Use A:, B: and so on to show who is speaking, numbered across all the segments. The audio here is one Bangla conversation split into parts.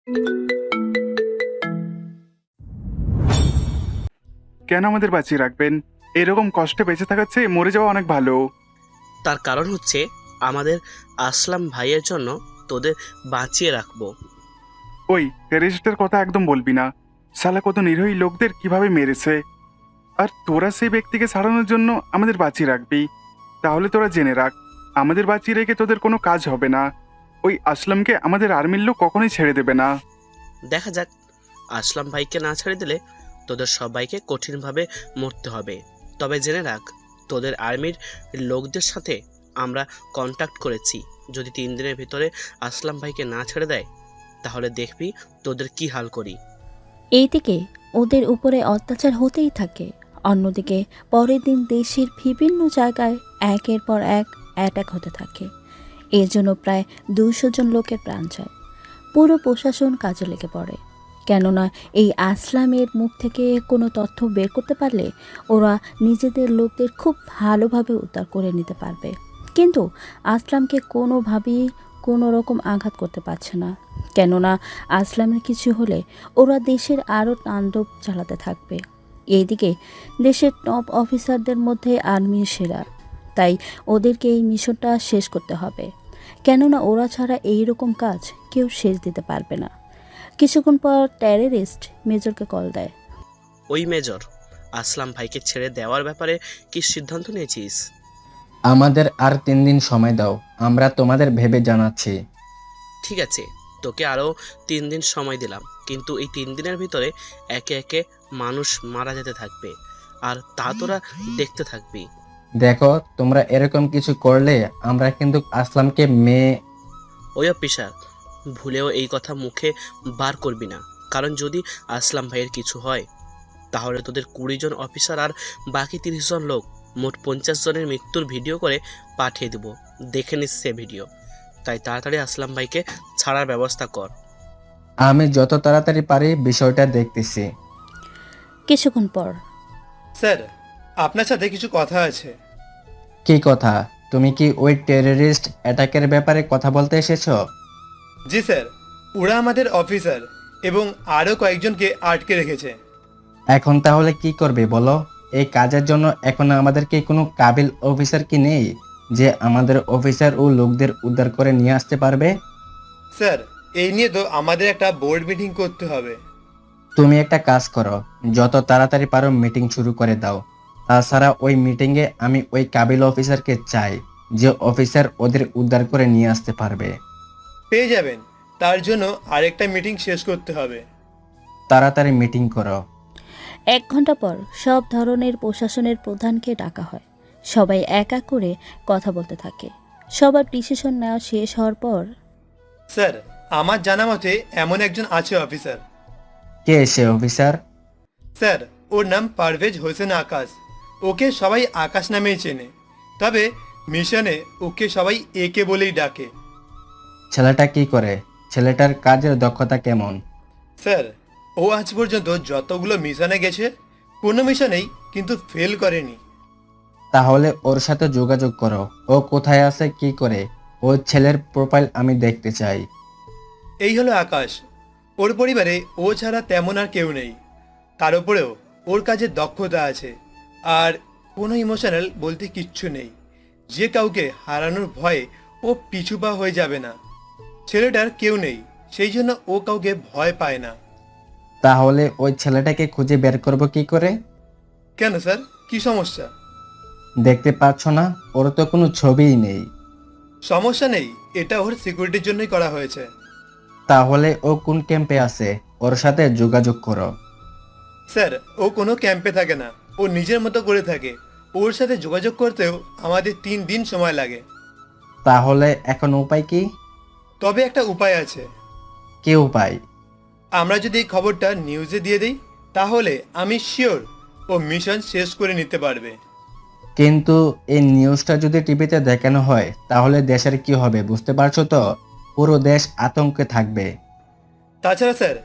A: কেন আমাদের বাঁচিয়ে রাখবেন? এরকম কষ্টে বেঁচে থাকার চেয়ে মরে যাওয়া অনেক ভালো।
B: তার কারণ হচ্ছে আমাদের আসলাম ভাইয়ের জন্য তোদের বাঁচিয়ে রাখবো।
A: ওই টেররিস্টের কথা একদম বলবি না। শালা কত নিরীহ লোকদের কিভাবে মেরেছে। আর তোরা সেই ব্যক্তিকে ছাড়ানোর জন্য আমাদের বাঁচিয়ে রাখবি। তাহলে তোরা জেনে রাখ, আমাদের বাঁচিয়ে রেখে তোদের কোনো কাজ হবে না। ওই আসলামকে আমাদের আর্মির লোক কখনোই ছেড়ে দেবে না।
B: দেখা যাক, আসলাম ভাইকে না ছেড়ে দিলে তোদের সবাইকে কঠিনভাবে মরতে হবে। তবে জেনে রাখ, তোদের আর্মির লোকদের সাথে আমরা কন্ট্যাক্ট করেছি। যদি 3 দিনের ভিতরে আসলাম ভাইকে না ছেড়ে দেয়, তাহলে দেখবি তোদের কি হাল করি।
C: এইদিকে ওদের উপরে অত্যাচার হতেই থাকে, অন্যদিকে পরের দিন দেশের বিভিন্ন জায়গায় একের পর এক অ্যাটাক হতে থাকে। এর জন্য প্রায় 200 জন লোকের প্রাণ যায়। পুরো প্রশাসন কাজে লেগে পড়ে, কেননা এই আসলামের মুখ থেকে কোনো তথ্য বের করতে পারলে ওরা নিজেদের লোকদের খুব ভালোভাবে উদ্ধার করে নিতে পারবে। কিন্তু আসলামকে কোনোভাবেই কোনো রকম আঘাত করতে পারছে না, কেননা আসলামের কিছু হলে ওরা দেশের আরও তাণ্ডব চালাতে থাকবে। এইদিকে দেশের টপ অফিসারদের মধ্যে আর্মি সেরা, তাই ওদেরকে এই মিশনটা শেষ করতে হবে, কেননা ওরা ছাড়া এই রকম কাজ কেউ শেষ দিতে পারবে না। কিছুক্ষণ পর টেররিস্ট মেজরকে কল দেয়।
B: ওই মেজর, আসলাম ভাইকে ছেড়ে দেওয়ার ব্যাপারে কি সিদ্ধান্ত নিয়েছিস?
D: আমাদের আর 3 দিন সময় দাও, আমরা তোমাদের ভেবে জানাচ্ছি।
B: ঠিক আছে, তোকে আরও 3 দিন সময় দিলাম, কিন্তু এই 3 দিনের ভিতরে একে একে মানুষ মারা যেতে থাকবে, আর তা তোরা দেখতে থাকবি।
D: দেখো, তোমরা এরকম কিছু করলে আমরা কিন্তু আসলামকে মেয়ে।
B: ওই অফিসার, ভুলেও এই কথা মুখে বার করবি না, কারণ যদি আসলাম ভাইয়ের কিছু হয় তাহলে তোদের 20 জন অফিসার আর বাকি 30 জন লোক, মোট 50 জনের মৃত্যুর ভিডিও করে পাঠিয়ে দেব। দেখে নিস সে ভিডিও। তাই তাড়াতাড়ি আসলাম ভাইকে ছাড়ার ব্যবস্থা কর।
D: আমি যত তাড়াতাড়ি পারি বিষয়টা দেখতেছি।
C: কিছুক্ষণ পর
E: স্যার, আপনার সাথে কিছু কথা আছে।
D: কি কথা? তুমি কি ওই টেররিস্ট অ্যাটাকের ব্যাপারে কথা বলতে এসেছো?
E: জি স্যার, ওরা আমাদের অফিসার এবং আরও কয়েকজনকে আটকে রেখেছে।
D: এখন তাহলে কি করবে বলো? এই কাজের জন্য এখন আমাদের কি কোনো কাবিল অফিসার কি নেই যে আমাদের অফিসার ও লোকদের উদ্ধার করে নিয়ে আসতে পারবে?
E: স্যার, এই নিয়ে তো আমাদের একটা বোর্ড মিটিং করতে হবে।
D: তুমি একটা কাজ করো, যত তাড়াতাড়ি পারো মিটিং শুরু করে দাও। তাছাড়া ওই মিটিংয়ে আমি ওই কাবিল অফিসারকে চাই, যে অফিসার ওদের উদ্ধার করে নিয়ে আসতে পারবে।
E: পেয়ে যাবেন, তার জন্য আরেকটা মিটিং শেষ করতে হবে।
D: তাড়াতাড়ি মিটিং করো।
C: 1 ঘন্টা পর সব ধরনের প্রশাসনের প্রধানকে ডাকা হয়। সবাই এক এক করে কথা বলতে থাকে। সবার ডিসিশন নেওয়া শেষ হওয়ার পর
E: স্যার, আমার জানা মতে এমন একজন আছে অফিসার।
D: কে সে অফিসার?
E: স্যার, ওর নাম পারভেজ হোসেন আকাশ। ওকে সবাই আকাশ নামেই চেনে, তবে মিশনে ওকে সবাই একে বলেই ডাকে।
D: ছেলেটা কি করে? ছেলেটার কাজের দক্ষতা কেমন?
E: স্যার, ও আজ পর্যন্ত যতগুলো মিশনে গেছে কোনো মিশনেই কিন্তু ফেল করেনি।
D: তাহলে ওর সাথে যোগাযোগ করো। ও কোথায় আছে, কি করে? ওর ছেলের প্রোফাইল আমি দেখতে চাই।
E: এই হলো আকাশ। ওর পরিবারে ও ছাড়া তেমন আর কেউ নেই। তার উপরেও ওর কাজে দক্ষতা আছে, আর কোনো ইমোশনাল বলতে কিচ্ছু নেই। যে কাউকে হারানোর ভয়ে ও পিছুপা হয়ে যাবে না। ছেলেটার কেউ নেই, সেই জন্য ও কাউকে ভয় পায় না।
D: তাহলে ওই ছেলেটাকে খুঁজে বের করব কি করে?
E: কেন স্যার, কি সমস্যা?
D: দেখতে পাচ্ছ না, ওর তো কোনো ছবিই নেই।
E: সমস্যা নেই, এটা ওর সিকিউরিটির জন্যই করা হয়েছে।
D: তাহলে ও কোন ক্যাম্পে আছে? ওর সাথে যোগাযোগ করো।
E: স্যার, ও কোনো ক্যাম্পে থাকে না, ও নিজের মতো করে থাকে। ওর সাথে যোগাযোগ করতেও আমাদের 3 দিন সময় লাগে।
D: তাহলে এখন উপায় কি?
E: তবে একটা উপায় আছে।
D: কি উপায়?
E: আমরা যদি এই খবরটা নিউজে দিয়ে দিই, তাহলে আমি শিওর ও মিশন শেষ করে নিতে পারবে।
D: কিন্তু এই নিউজটা যদি টিভিতে দেখানো হয় তাহলে দেশের কি হবে বুঝতে পারছো তো? পুরো দেশ আতঙ্কে থাকবে।
E: তাছাড়া স্যার,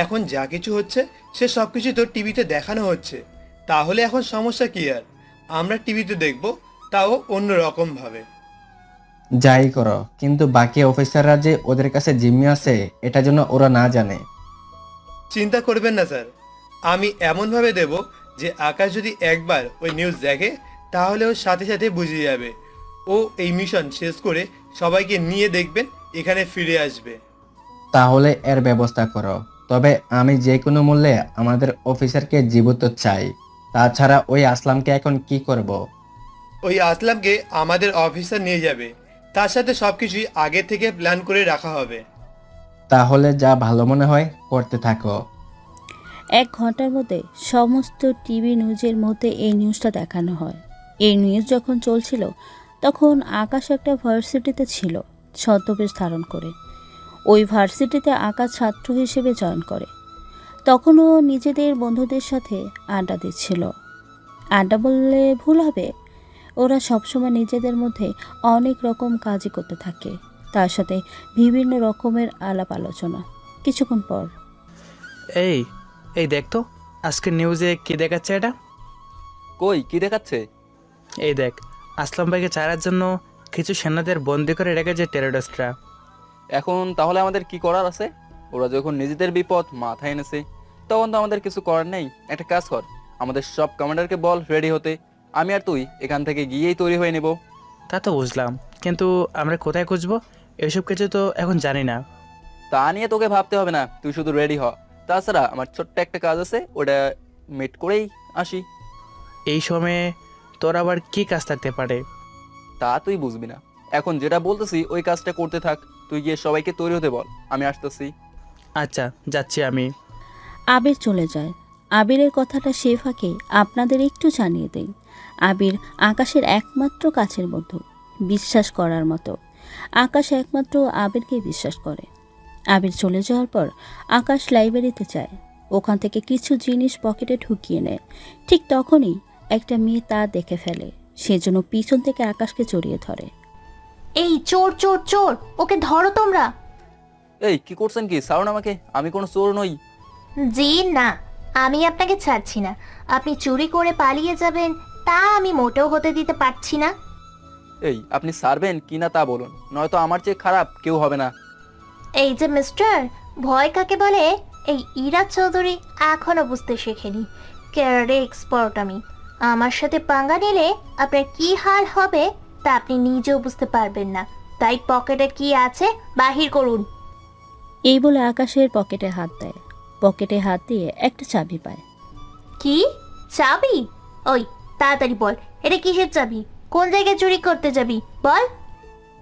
E: এখন যা কিছু হচ্ছে সে সব কিছু তো টিভিতে দেখানো হচ্ছে। তাহলে এখন সমস্যা কি আর? আমরা টিভিতে দেখব, তাও অন্য রকমভাবে।
D: যাই করো, কিন্তু বাকি অফিসাররা যে ওদের কাছে জিম্মি আছে এটা যেন ওরা না জানে।
E: চিন্তা করবেন না স্যার, আমি এমনভাবে দেব যে আকাশ যদি একবার ওই নিউজ দেখে তাহলে ও সাথে সাথে বুঝে যাবে। ও এই মিশন শেষ করে সবাইকে নিয়ে দেখবেন এখানে ফিরে আসবে।
D: তাহলে এর ব্যবস্থা করো, তবে আমি যে কোনো মূল্যে আমাদের অফিসারকে জীবিত চাই। তাছাড়া ওই আসলামকে এখন কি করব?
E: ওই আসলামকে আমাদের অফিসার নিয়ে যাবে, তার সাথে সব কিছুই আগে থেকে প্ল্যান করে রাখা হবে।
D: তাহলে যা ভালো মনে হয় করতে থাকো।
C: 1 ঘন্টার মধ্যে সমস্ত টিভি নিউজের মধ্যে এই নিউজটা দেখানো হয়। এই নিউজ যখন চলছিল তখন আকাশ একটা ভার্সিটিতে ছিল ছদ্মবেশ ধারণ করে। ওই ভার্সিটিতে আকাশ ছাত্র হিসেবে জয়েন করে। তখনও নিজেদের বন্ধুদের সাথে আড্ডা দিচ্ছিল। আড্ডা বললে ভুল হবে, ওরা সবসময় নিজেদের মধ্যে অনেক রকম কাজই করতে থাকে, তার সাথে বিভিন্ন রকমের আলাপ আলোচনা। কিছুক্ষণ পর
F: এই এই দেখ তো আজকের নিউজে কি দেখাচ্ছে এটা।
G: কই কি দেখাচ্ছে?
F: এই দেখ, আসলাম ভাইকে ছাড়ার জন্য কিছু সেনাদের বন্দি করে রেখেছে টেররিস্টরা।
G: এখন তাহলে আমাদের কি করার আছে? ওরা যখন নিজেদের বিপদ মাথায় এনেছে তখন তো আমাদের কিছু করার নেই। একটা কাজ কর, আমাদের সব কমান্ডারকে বল রেডি হতে। আমি আর তুই এখান থেকে গিয়েই তৈরি হয়ে নেব।
F: তা তো বুঝলাম, কিন্তু আমরা কোথায় খুঁজবো? এসব কিছু তো এখন জানি না।
G: তা নিয়ে তোকে ভাবতে হবে না, তুই শুধু রেডি হ। তাছাড়া আমার ছোট্ট একটা কাজ আছে, ওটা মিট করেই আসি।
F: এই সময়ে তোর আবার কি কাজ থাকতে পারে?
G: তা তুই বুঝবি না। এখন যেটা বলতেছি ওই কাজটা করতে থাক। তুই গিয়ে সবাইকে তৈরি হতে বল, আমি আসতেছি।
F: আচ্ছা, যাচ্ছি আমি।
C: আবির চলে যায়। আবিরের কথাটা সে ফাঁকে আপনাদের একটু জানিয়ে দেই। আবির আকাশের একমাত্র কাছের বন্ধু, বিশ্বাস করার মতো। আকাশ একমাত্র আবিরকে বিশ্বাস করে। আবির চলে যাওয়ার পর আকাশ লাইব্রেরিতে যায়। ওখান থেকে কিছু জিনিস পকেটে ঢুকিয়ে নেয়। ঠিক তখনই একটা মেয়ে তা দেখে ফেলে, সেজন্য পিছন থেকে আকাশকে জড়িয়ে ধরে।
H: এই চোর চোর চোর, ওকে ধরো তোমরা।
G: এই কি করছেন কি? ছাড়ুন আমাকে, আমি কোনো চোর নই।
H: জি না, আমি আপনাকে ছাড়ছি না। আপনি চুরি করে পালিয়ে যাবেন তা আমি মোটেও হতে দিতে পারছি না।
G: এই আপনি ছাড়বেন কি না তা বলুন, নয়তো আমার চেয়ে খারাপ কেউ হবে না।
H: এই যে মিস্টার, ভয় কাকে বলে এই ইরা চৌধুরী এখনো বুঝতে শেখেনি। ক্যারাটে এক্সপার্ট আমি। আমার সাথে পাঙ্গা নিলে আপনার কি হাল হবে তা আপনি নিজেও বুঝতে পারবেন না। তাই পকেটে কি আছে বাহির করুন।
C: এই বলে আকাশের পকেটে হাত দেয়। পকেটে হাত দিয়ে একটা চাবি পায়।
H: কি চাবি? ওই তাড়াতাড়ি বল, এটা কিসের চাবি? কোন জায়গায় চুরি করতে যাবি বল।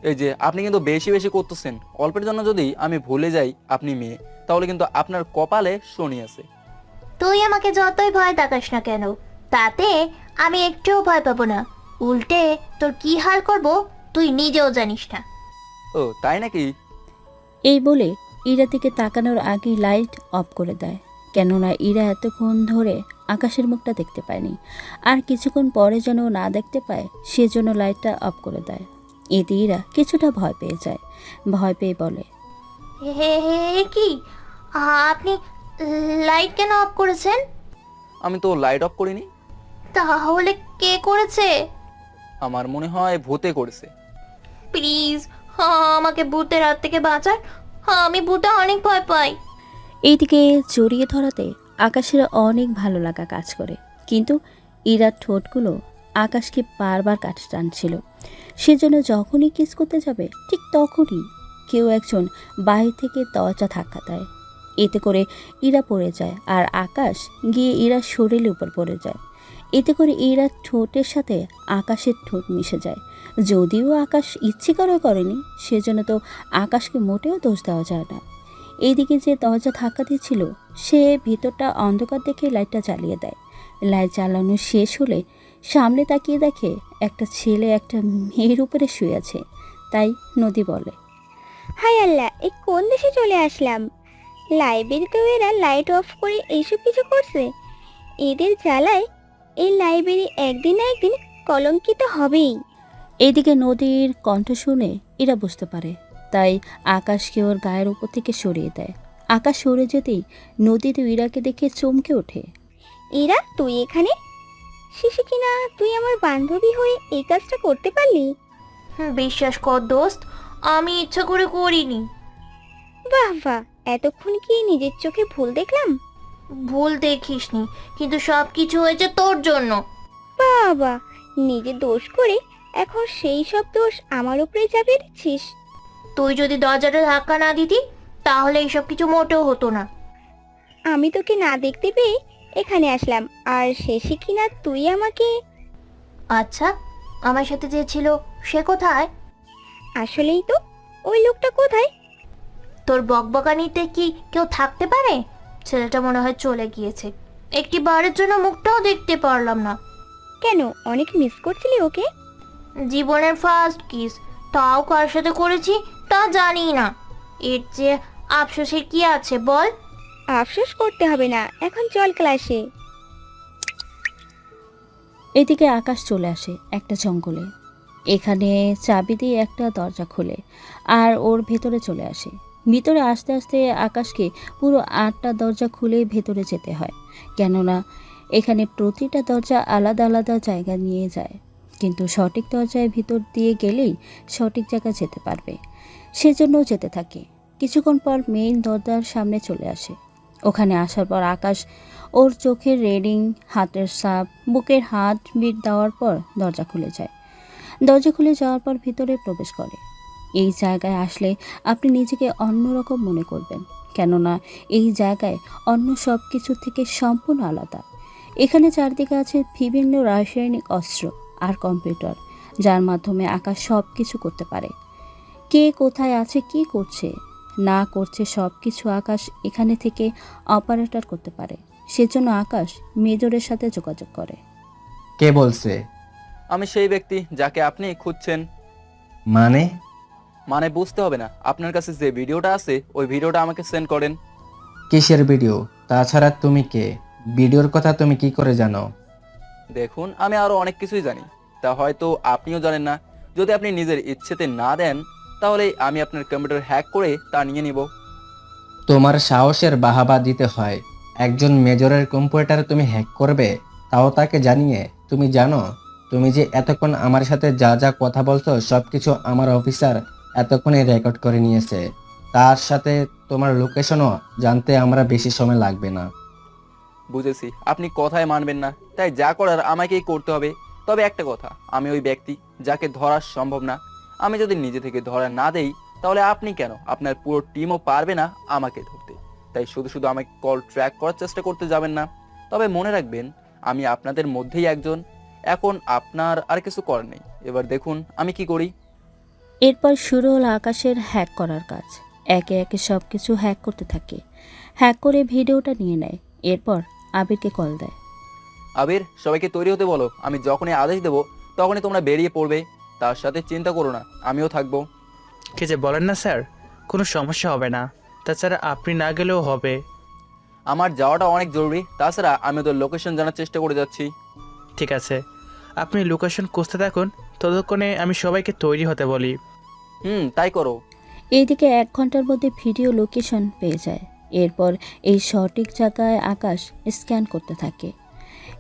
G: এই যে আপনি কিন্তু বেশি বেশি করতেছেন। অল্পের জন্য যদি আমি ভুলে যাই আপনি মেয়ে, তাহলে কিন্তু আপনার কপালে শনি আছে।
H: তুই আমাকে যতই ভয় দেখাস না কেন, তাতে আমি একটুও ভয় পাবো না। উল্টে তোর কি হাল করব তুই নিজেও জানিস না।
G: ও তাই নাকি?
C: এই বলে ইরা দিকে তাকানোর আগেই লাইট অফ করে দেয়, কেননা ইরা এতক্ষণ ধরে আকাশের মুখটা দেখতে পায়নি। আর কিছুক্ষণ পরে যেন না দেখতে পায় সেজন্য লাইটটা অফ করে দেয়। এতে ইরা কিছুটা ভয় পেয়ে যায়। ভয় পেয়ে বলে,
H: হে হে হে, কি আপনি লাইট কেন অফ করেছেন?
G: আমি তো লাইট অফ করিনি।
H: তাহলে কে করেছে?
G: আমার মনে হয় ভূতে করেছে।
H: প্লিজ আমাকে ভূতের হাত থেকে বাঁচান, আমি ভূতে অনেক ভয় পাই।
C: এইদিকে জড়িয়ে ধরাতে আকাশের অনেক ভালো লাগা কাজ করে, কিন্তু ইরার ঠোঁটগুলো আকাশকে বারবার কাটে টানছিল। সেজন্য যখনই কিস করতে যাবে ঠিক তখনই কেউ একজন বাইরে থেকে দরজা ধাক্কা দেয়। এতে করে ইরা পড়ে যায় আর আকাশ গিয়ে ইরার শরীরের উপর পড়ে যায়। এতে করে ইরার ঠোঁটের সাথে আকাশের ঠোঁট মিশে যায়। যদিও আকাশ ইচ্ছে করে করেনি, সেজন্য তো আকাশকে মোটেও দোষ দেওয়া যায় না। এইদিকে যে দরজা ধাক্কা দিচ্ছিল সে ভিতরটা অন্ধকার দেখে লাইটটা জ্বালিয়ে দেয়। লাইট জ্বালানো শেষ হলে সামনে তাকিয়ে দেখে একটা ছেলে একটা মেয়ের উপরে শুয়ে আছে। তাই নদী বলে,
I: হাই আল্লাহ, এই কোন দেশে চলে আসলাম? লাইব্রেরিতেও এরা লাইট অফ করে এইসব কিছু করছে। এদের জ্বালায় এই লাইব্রেরি একদিন না একদিন কলঙ্কিত হবেই।
C: এইদিকে নদীর কণ্ঠ শুনে এরা বুঝতে পারে, তাই আকাশকে ওর গায়ের উপর থেকে সরিয়ে দেয়। আকাশ সরে যেতেই নদীতে ইরাকে দেখে চমকে ওঠে।
I: এরা তুই এখানে? শিশি কিনা তুই আমার বান্ধবী হয়ে এই কাজটা করতে পারলি?
H: বিশ্বাস কর দোস্ত, আমি ইচ্ছা করে করিনি।
I: বাহ বাহ, এতক্ষণ কি নিজের চোখে ভুল দেখলাম?
H: ভুল দেখিসনি, কিন্তু সব কিছু হয়েছে তোর জন্য।
I: বাবা, নিজে দোষ করে এখন সেই সব দোষ আমার উপরে চাপিয়ে দিচ্ছিস?
H: তুই যদি দরজাটা ধাক্কা না দিতি তাহলে এইসব কিছু মোটেও হতো না।
I: আমি তোকে না দেখতে পেয়ে এখানে আসলাম, আর শেষে কিনা তুই আমাকে...
H: আচ্ছা, আমার সাথে যে ছিল সে কোথায়?
I: আসলেই তো, ওই লোকটা কোথায়?
H: তোর বকবকানিতে কি কেউ থাকতে পারে? ছেলেটা মনে হয় চলে গিয়েছে, একটি বারের জন্য মুখটাও দেখতে পারলাম না।
I: কেন, অনেক মিস করছিলি ওকে?
H: জীবনের ফার্স্ট কিস, তাও কার সাথে করেছি তা জানি না। এর যে আফসোসের কি আছে বল?
I: আফসোস করতে হবে না, এখন চল ক্লাসে।
C: এদিকে আকাশ চলে আসে একটা জঙ্গলে। এখানে চাবি দিয়ে একটা দরজা খোলে আর ওর ভেতরে চলে আসে। ভিতরে আসতে আসতে আকাশকে পুরো 8টা দরজা খুলে ভেতরে যেতে হয়, কেননা এখানে প্রতিটা দরজা আলাদা আলাদা জায়গা নিয়ে যায়। কিন্তু সঠিক দরজায় ভিতর দিয়ে গেলেই সঠিক জায়গা যেতে পারবে, সেজন্য যেতে থাকে। কিছুক্ষণ পর মেইন দরজার সামনে চলে আসে। ওখানে আসার পর আকাশ ওর চোখের রেডিং, হাতের ছাপ, বুকের হাত বিট দেওয়ার পর দরজা খুলে যায়। দরজা খুলে যাওয়ার পর ভিতরে প্রবেশ করে। এই জায়গায় আসলে আপনি নিজেকে অন্যরকম মনে করবেন, কেননা এই জায়গায় অন্য সব কিছু থেকে সম্পূর্ণ আলাদা। এখানে চারদিকে আছে বিভিন্ন রাসায়নিক অস্ত্র আর কম্পিউটার, যার মাধ্যমে আকাশ সব কিছু করতে পারে। কে কোথায় আছে, কি করছে না করছে, সব কিছু আকাশ এখানে থেকে অপারেটর করতে পারে। সেজন্য আকাশ মেজরের সাথে যোগাযোগ করে।
D: কে বলছে?
G: আমি সেই ব্যক্তি যাকে আপনি খুঁজছেন।
D: মানে?
G: মানে বুঝতে হবে না, আপনার কাছে যে ভিডিওটা আছে ওই ভিডিওটা আমাকে সেন্ড করেন।
D: কিসের ভিডিও? তাছাড়া তুমি কে? ভিডিওর কথা তুমি কি করে জানো?
G: দেখুন, আমি আরো অনেক কিছুই জানি, তা হয়তো আপনিও জানেন না। যদি আপনি নিজের ইচ্ছেতে না দেন তাহলে আমি আপনার কম্পিউটার হ্যাক করে তা নিয়ে নিব।
D: তোমার সাহসের বাহাবা দিতে হয়। একজন মেজরের কম্পিউটার তুমি হ্যাক করবে, তাও তাকে জানিয়ে। তুমি জানো তুমি যে এতক্ষণ আমার সাথে যা যা কথা বলছো সবকিছু আমার অফিসার এতক্ষণে রেকর্ড করে নিয়েছে। তার সাথে তোমার লোকেশনও জানতে আমরা বেশি সময় লাগবে না।
G: বুঝেছি, আপনি কথায় মানবেন না, তাই যা করার আমাকেই করতে হবে। তবে একটা কথা, আমি ওই ব্যক্তি যাকে ধরা সম্ভব না। আমি যদি নিজে থেকে ধরা না দেই তাহলে আপনি কেন, আপনার পুরো টিমও পারবে না আমাকে ধরতে। তাই শুধু শুধু আমাকে কল ট্র্যাক করার চেষ্টা করতে যাবেন না। তবে মনে রাখবেন, আমি আপনাদের মধ্যেই একজন। এখন আপনার আর কিছু করার নেই, এবার দেখুন আমি কি করি।
C: এরপর শুরু হলো আকাশের হ্যাক করার কাজ। একে একে সব কিছু হ্যাক করতে থাকে। হ্যাক করে ভিডিওটা নিয়ে নেয়। এরপর আবিরকে কল দেয়।
G: আবির, সবাইকে তৈরি হতে বলো, আমি যখনই আদেশ দেবো তখনই তোমরা বেরিয়ে পড়বে। তার সাথে চিন্তা করো না, আমিও থাকবো।
F: কে যে বলেন না স্যার, কোনো সমস্যা হবে না, তাছাড়া আপনি না গেলেও হবে।
G: আমার যাওয়াটা অনেক জরুরি, তাছাড়া আমি ওদের লোকেশন জানার চেষ্টা করে যাচ্ছি।
F: ঠিক আছে, আপনি লোকেশন খুঁজতে থাকুন, ততক্ষণে আমি সবাইকে তৈরি হতে বলি।
G: তাই করো।
C: এইদিকে 1 ঘন্টার মধ্যে ভিডিও লোকেশন পেয়ে যায়। এরপর এই সঠিক জায়গায় আকাশ স্ক্যান করতে থাকে।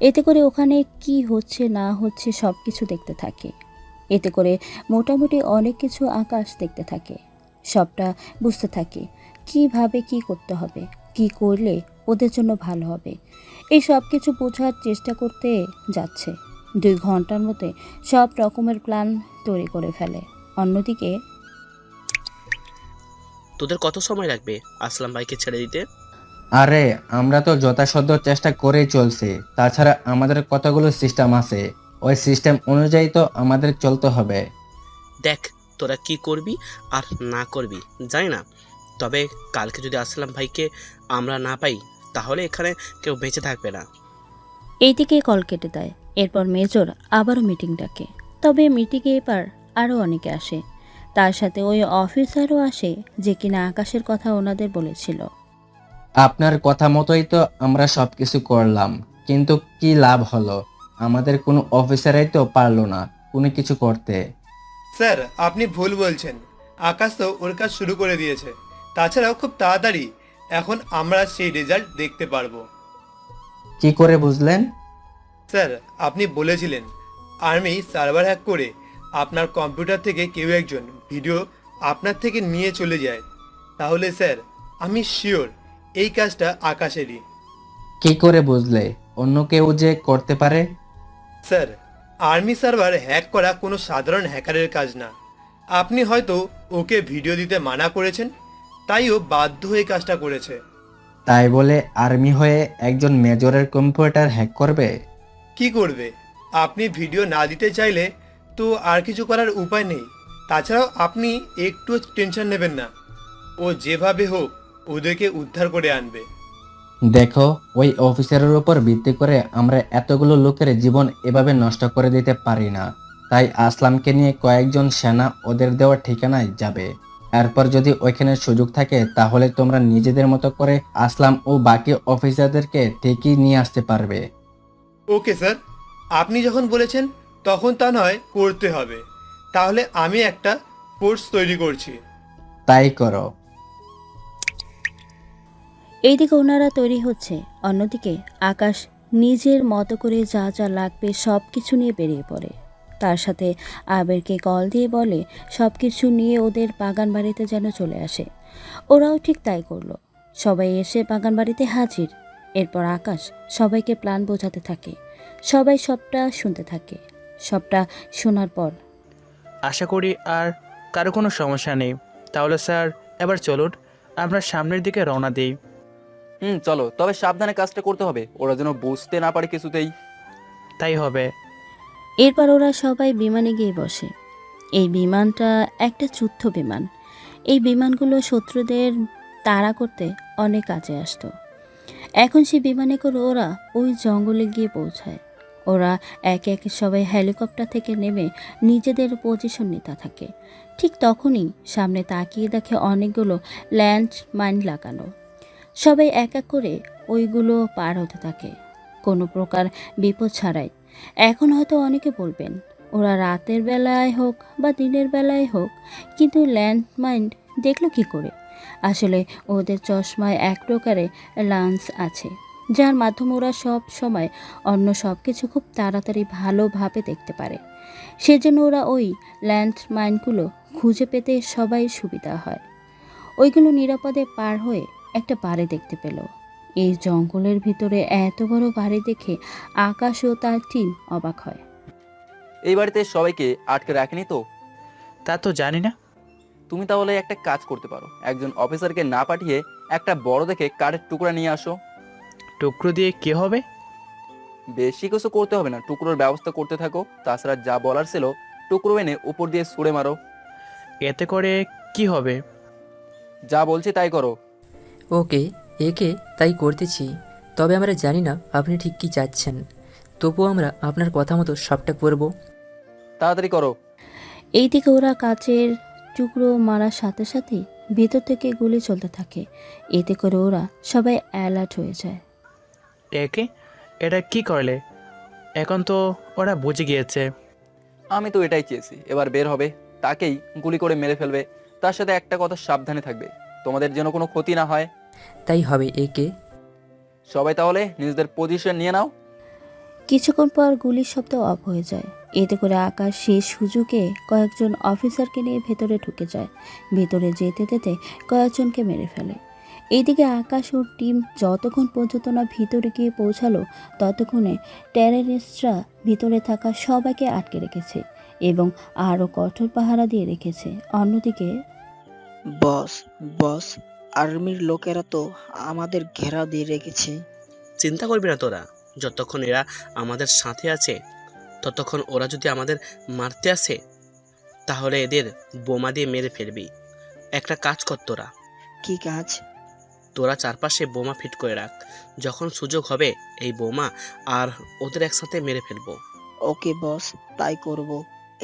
C: এতে করে ওখানে কি হচ্ছে না হচ্ছে সব কিছু দেখতে থাকে। এতে করে মোটামুটি অনেক কিছু আকাশ দেখতে থাকে, সবটা বুঝতে থাকে কিভাবে কি করতে হবে, কি করলে ওদের জন্য ভালো হবে। এই সব কিছু বোঝার চেষ্টা করতে যাচ্ছে। 2 ঘন্টার মধ্যে সব রকমের প্ল্যান তৈরি করে ফেলে। অন্যদিকে
B: তোদের কত সময় লাগবে আসলাম ভাইকে ছেড়ে দিতে?
D: আরে আমরা তো যথাসাধ্য চেষ্টা করেই চলছি। তাছাড়া আমাদের কতগুলো সিস্টেম আছে, ওই সিস্টেম অনুযায়ী তো আমাদের চলতে হবে।
B: দেখ তোরা কি করবি আর না করবি জানি না, তবে কালকে যদি আসলাম ভাইকে আমরা না পাই তাহলে এখানে কেউ বেঁচে থাকবে না।
C: এইদিকে কল কেটে দেয়। এরপর মেজর আবারও মিটিং ডাকে। তবে মিটিংয়ে এবার আরও অনেকে আসে। তার সাথে ওই অফিসারও আসে যে কিনা আকাশের কথা ওনাদের বলেছিল।
D: আপনার কথা মতোই তো আমরা সবকিছু করলাম, কিন্তু কি লাভ হলো? আমাদের কোনো অফিসারই তো পারলো না কোনো কিছু করতে।
E: স্যার, আপনি ভুল বলছেন। আকাশ তো ওর কাজ শুরু করে দিয়েছে। তাছাড়াও খুব তাড়াতাড়ি এখন আমরা সেই রেজাল্ট দেখতে পারবো।
D: কি করে বুঝলেন?
E: স্যার, আপনি বলেছিলেন আর্মি সার্ভার হ্যাক করে আপনার কম্পিউটার থেকে কেউ একজন ভিডিও আপনার থেকে নিয়ে চলে যায়, তাহলে স্যার আমি শিওর এই কাজটা আকাশেরই।
D: কি করে বুঝলে অন্য কেউ যে করতে পারে?
E: স্যার, আর্মি সার্ভার হ্যাক করা কোনো সাধারণ হ্যাকারের কাজ না। আপনি হয়তো ওকে ভিডিও দিতে মানা করেছেন, তাই ও বাধ্য হয়ে কাজটা করেছে।
D: তাই বলে আর্মি হয়ে একজন মেজরের কম্পিউটার হ্যাক করবে?
E: কি করবে? আপনি ভিডিও না দিতে চাইলে তো আর কিছু করার উপায় নেই। তাছাড়াও আপনি একটু টেনশন নেবেন না, ও যেভাবে হোক ওদেরকে উদ্ধার করে আনবে।
D: দেখো, ওই অফিসারের উপর ভিত্তি করে আমরা এতগুলো লোকের জীবন এভাবে নষ্ট করে দিতে পারি না। তাই আসলামকে নিয়ে কয়েকজন সেনা ওদের দেওয়া ঠিকানায় যাবে। এরপর যদি ওইখানে সুযোগ থাকে তাহলে তোমরা নিজেদের মতো করে আসলাম ও বাকি অফিসারদেরকে ঠিকই নিয়ে আসতে পারবে।
E: ওকে স্যার, আপনি যখন বলেছেন তখন তা নয় করতে হবে। তাহলে আমি একটা ফোর্স তৈরি করছি।
D: তাই করো।
C: এইদিকে ওনারা তৈরি হচ্ছে, অন্যদিকে আকাশ নিজের মতো করে যা যা লাগবে সব কিছু নিয়ে বেরিয়ে পড়ে। তার সাথে আবিরকে কল দিয়ে বলে সব কিছু নিয়ে ওদের বাগান বাড়িতে যেন চলে আসে। ওরাও ঠিক তাই করলো। সবাই এসে বাগান বাড়িতে হাজির। এরপর আকাশ সবাইকে প্ল্যান বোঝাতে থাকে। সবাই সবটা শুনতে থাকে। সবটা শোনার পর
F: আশা করি আর কারো কোনো সমস্যা নেই। তাহলে স্যার এবার চলুন আমরা সামনের দিকে রওনা দিই।
G: চলো, তবে সাবধানে কাজটা করতে হবে, ওরা যেন বুঝতে না পারে কিছুতেই।
F: তাই হবে।
C: এরপর ওরা সবাই বিমানে গিয়ে বসে। এই বিমানটা একটা যুদ্ধ বিমান। এই বিমানগুলো শত্রুদের তাড়া করতে অনেক কাজে আসতো। এখন সেই বিমানে করে ওরা ওই জঙ্গলে গিয়ে পৌঁছায়। ওরা একে একে সবাই হেলিকপ্টার থেকে নেমে নিজেদের পজিশন নিতে থাকে। ঠিক তখনই সামনে তাকিয়ে দেখে অনেকগুলো ল্যান্ড মাইন লাগানো। সবাই এক এক করে ওইগুলো পার হতে থাকে কোনো প্রকার বিপদ ছাড়াই। এখন হয়তো অনেকে বলবেন ওরা রাতের বেলায় হোক বা দিনের বেলায় হোক কিন্তু ল্যান্ডমাইন দেখলো কি করে? আসলে ওদের চশমায় এক প্রকারে লেন্স আছে, যার মাধ্যমে ওরা সব সময় অন্য সব কিছু খুব তাড়াতাড়ি ভালোভাবে দেখতে পারে। সেজন্য ওরা ওই ল্যান্ডমাইনগুলো খুঁজে পেতে সবাই সুবিধা হয়। ওইগুলো নিরাপদে পার হয়ে একটা বাড়ি দেখতে পেল। এই জঙ্গলের ভিতরে এত বড় বাড়ি দেখে আকাশ ও তার টিম অবাক হয়।
G: এই বাড়িতে সবাইকে আটকে রাখেনি তো?
F: তা তো জানি না।
G: তুমি তাহলে একটা কাজ করতে পারো, একজন অফিসারকে না পাঠিয়ে একটা বড় দেখে কাঠের টুকরা নিয়ে আসো।
F: টুকরো দিয়ে কি হবে?
G: বেশি কিছু করতে হবে না, টুকরোর ব্যবস্থা করতে থাকো। তাছাড়া যা বলার ছিল, টুকরো এনে উপর দিয়ে ছুঁড়ে মারো।
F: এতে করে কি হবে?
G: যা বলছি তাই করো।
J: ওকে, একে তাই করতেছি। তবে আমরা জানি না আপনি ঠিক কী চাচ্ছেন, তবুও আমরা আপনার কথা মতো সবটা করব।
G: তাড়াতাড়ি করো।
C: এইদিকে ওরা কাচের টুকরো মারার সাথে সাথে ভেতর থেকে গুলি চলতে থাকে। এতে করে ওরা সবাই অ্যালার্ট হয়ে যায়।
F: একে এটা কি করলে? এখন তো ওরা বুঝে গিয়েছে।
G: আমি তো এটাই চেয়েছি, এবার বের হবে, তাকেই গুলি করে মেরে ফেলবে। তার সাথে একটা কথা, সাবধানে থাকবে, তোমাদের যেন কোনো ক্ষতি না হয়।
J: তাই হবে একে।
G: সবাই তাহলে নিজেদের পজিশন নিয়ে নাও।
C: কিছুক্ষণ পর গুলির শব্দ অফ হয়ে যায়। এতে করে আকাশ সেই সুযোগে কয়েকজন অফিসারকে নিয়ে ভেতরে ঢুকে যায়। ভেতরে যেতে যেতে কয়েকজনকে মেরে ফেলে। এইদিকে আকাশ ওর টিম যতক্ষণ পর্যন্ত না ভিতরে গিয়ে পৌঁছালো ততক্ষণে টেররিস্টরা ভিতরে থাকা সবাইকে আটকে রেখেছে এবং আরও কঠোর পাহারা দিয়ে রেখেছে। অন্যদিকে
K: বস বস আর্মির লোকেরা তো আমাদের ঘেরাও দিয়ে রেখেছে।
B: চিন্তা করবি না তোরা, যতক্ষণ এরা আমাদের সাথে আছে ততক্ষণ ওরা যদি আমাদের মারতে আসে তাহলে এদের বোমা দিয়ে মেরে ফেলবি। একটা কাজ কর তোরা,
K: কি কাজ?
B: তোরা চারপাশে বোমা ফিট করে রাখ। যখন সুযোগ হবে এই বোমা আর ওদের একসাথে মেরে ফেলবো।
K: ওকে বস, তাই করব।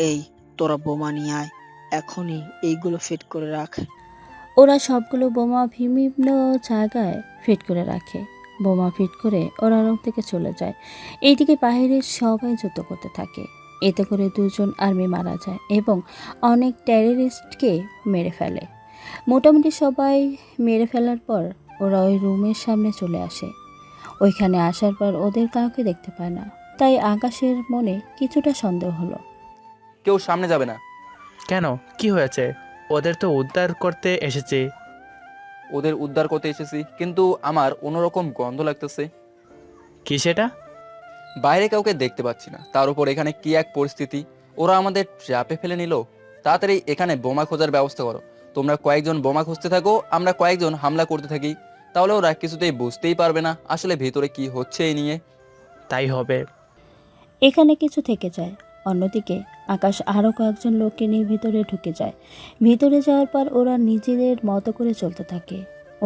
K: এই তোরা বোমা নিয়ে আয়, এখনই এইগুলো ফিট করে রাখ।
C: ওরা সবগুলো বোমা বিভিন্ন জায়গায় ফিট করে রাখে। বোমা ফিট করে ওরা রুম থেকে চলে যায়। এইদিকে বাহিরের সবাই যুদ্ধ করতে থাকে। এতে করে 2 জন আর্মি মারা যায় এবং অনেক টেররিস্টকে মেরে ফেলে। মোটামুটি সবাই মেরে ফেলার পর ওরা ওই রুমের সামনে চলে আসে। ওইখানে আসার পর ওদের কাউকে দেখতে পায় না। তাই আকাশের মনে কিছুটা সন্দেহ হলো।
G: কেউ সামনে যাবে না।
F: কেন, কি হয়েছে? ওদের তো উদ্ধার করতে এসেছি।
G: ওদের উদ্ধার করতে এসেছি, কিন্তু আমার অন্যরকম গন্ধ লাগতেছে।
F: কি সেটা?
G: বাইরে কাউকে দেখতে পাচ্ছি না, তার উপর এখানে কি এক পরিস্থিতি। ওরা আমাদের ট্র্যাপে ফেলে নিল। তাড়াতাড়ি এখানে বোমা খোঁজার ব্যবস্থা করো। তোমরা কয়েকজন বোমা খুঁজতে থাকো, আমরা কয়েকজন হামলা করতে থাকি। তাহলে ওরা কিছুতেই বুঝতেই পারবে না আসলে ভেতরে কি হচ্ছে এই নিয়ে।
F: তাই হবে।
C: এখানে কিছু থেকে যায়। অন্যদিকে আকাশ আরও কয়েকজন লোককে নিয়ে ভিতরে ঢুকে যায়। ভিতরে যাওয়ার পর ওরা নিজেদের মতো করে চলতে থাকে।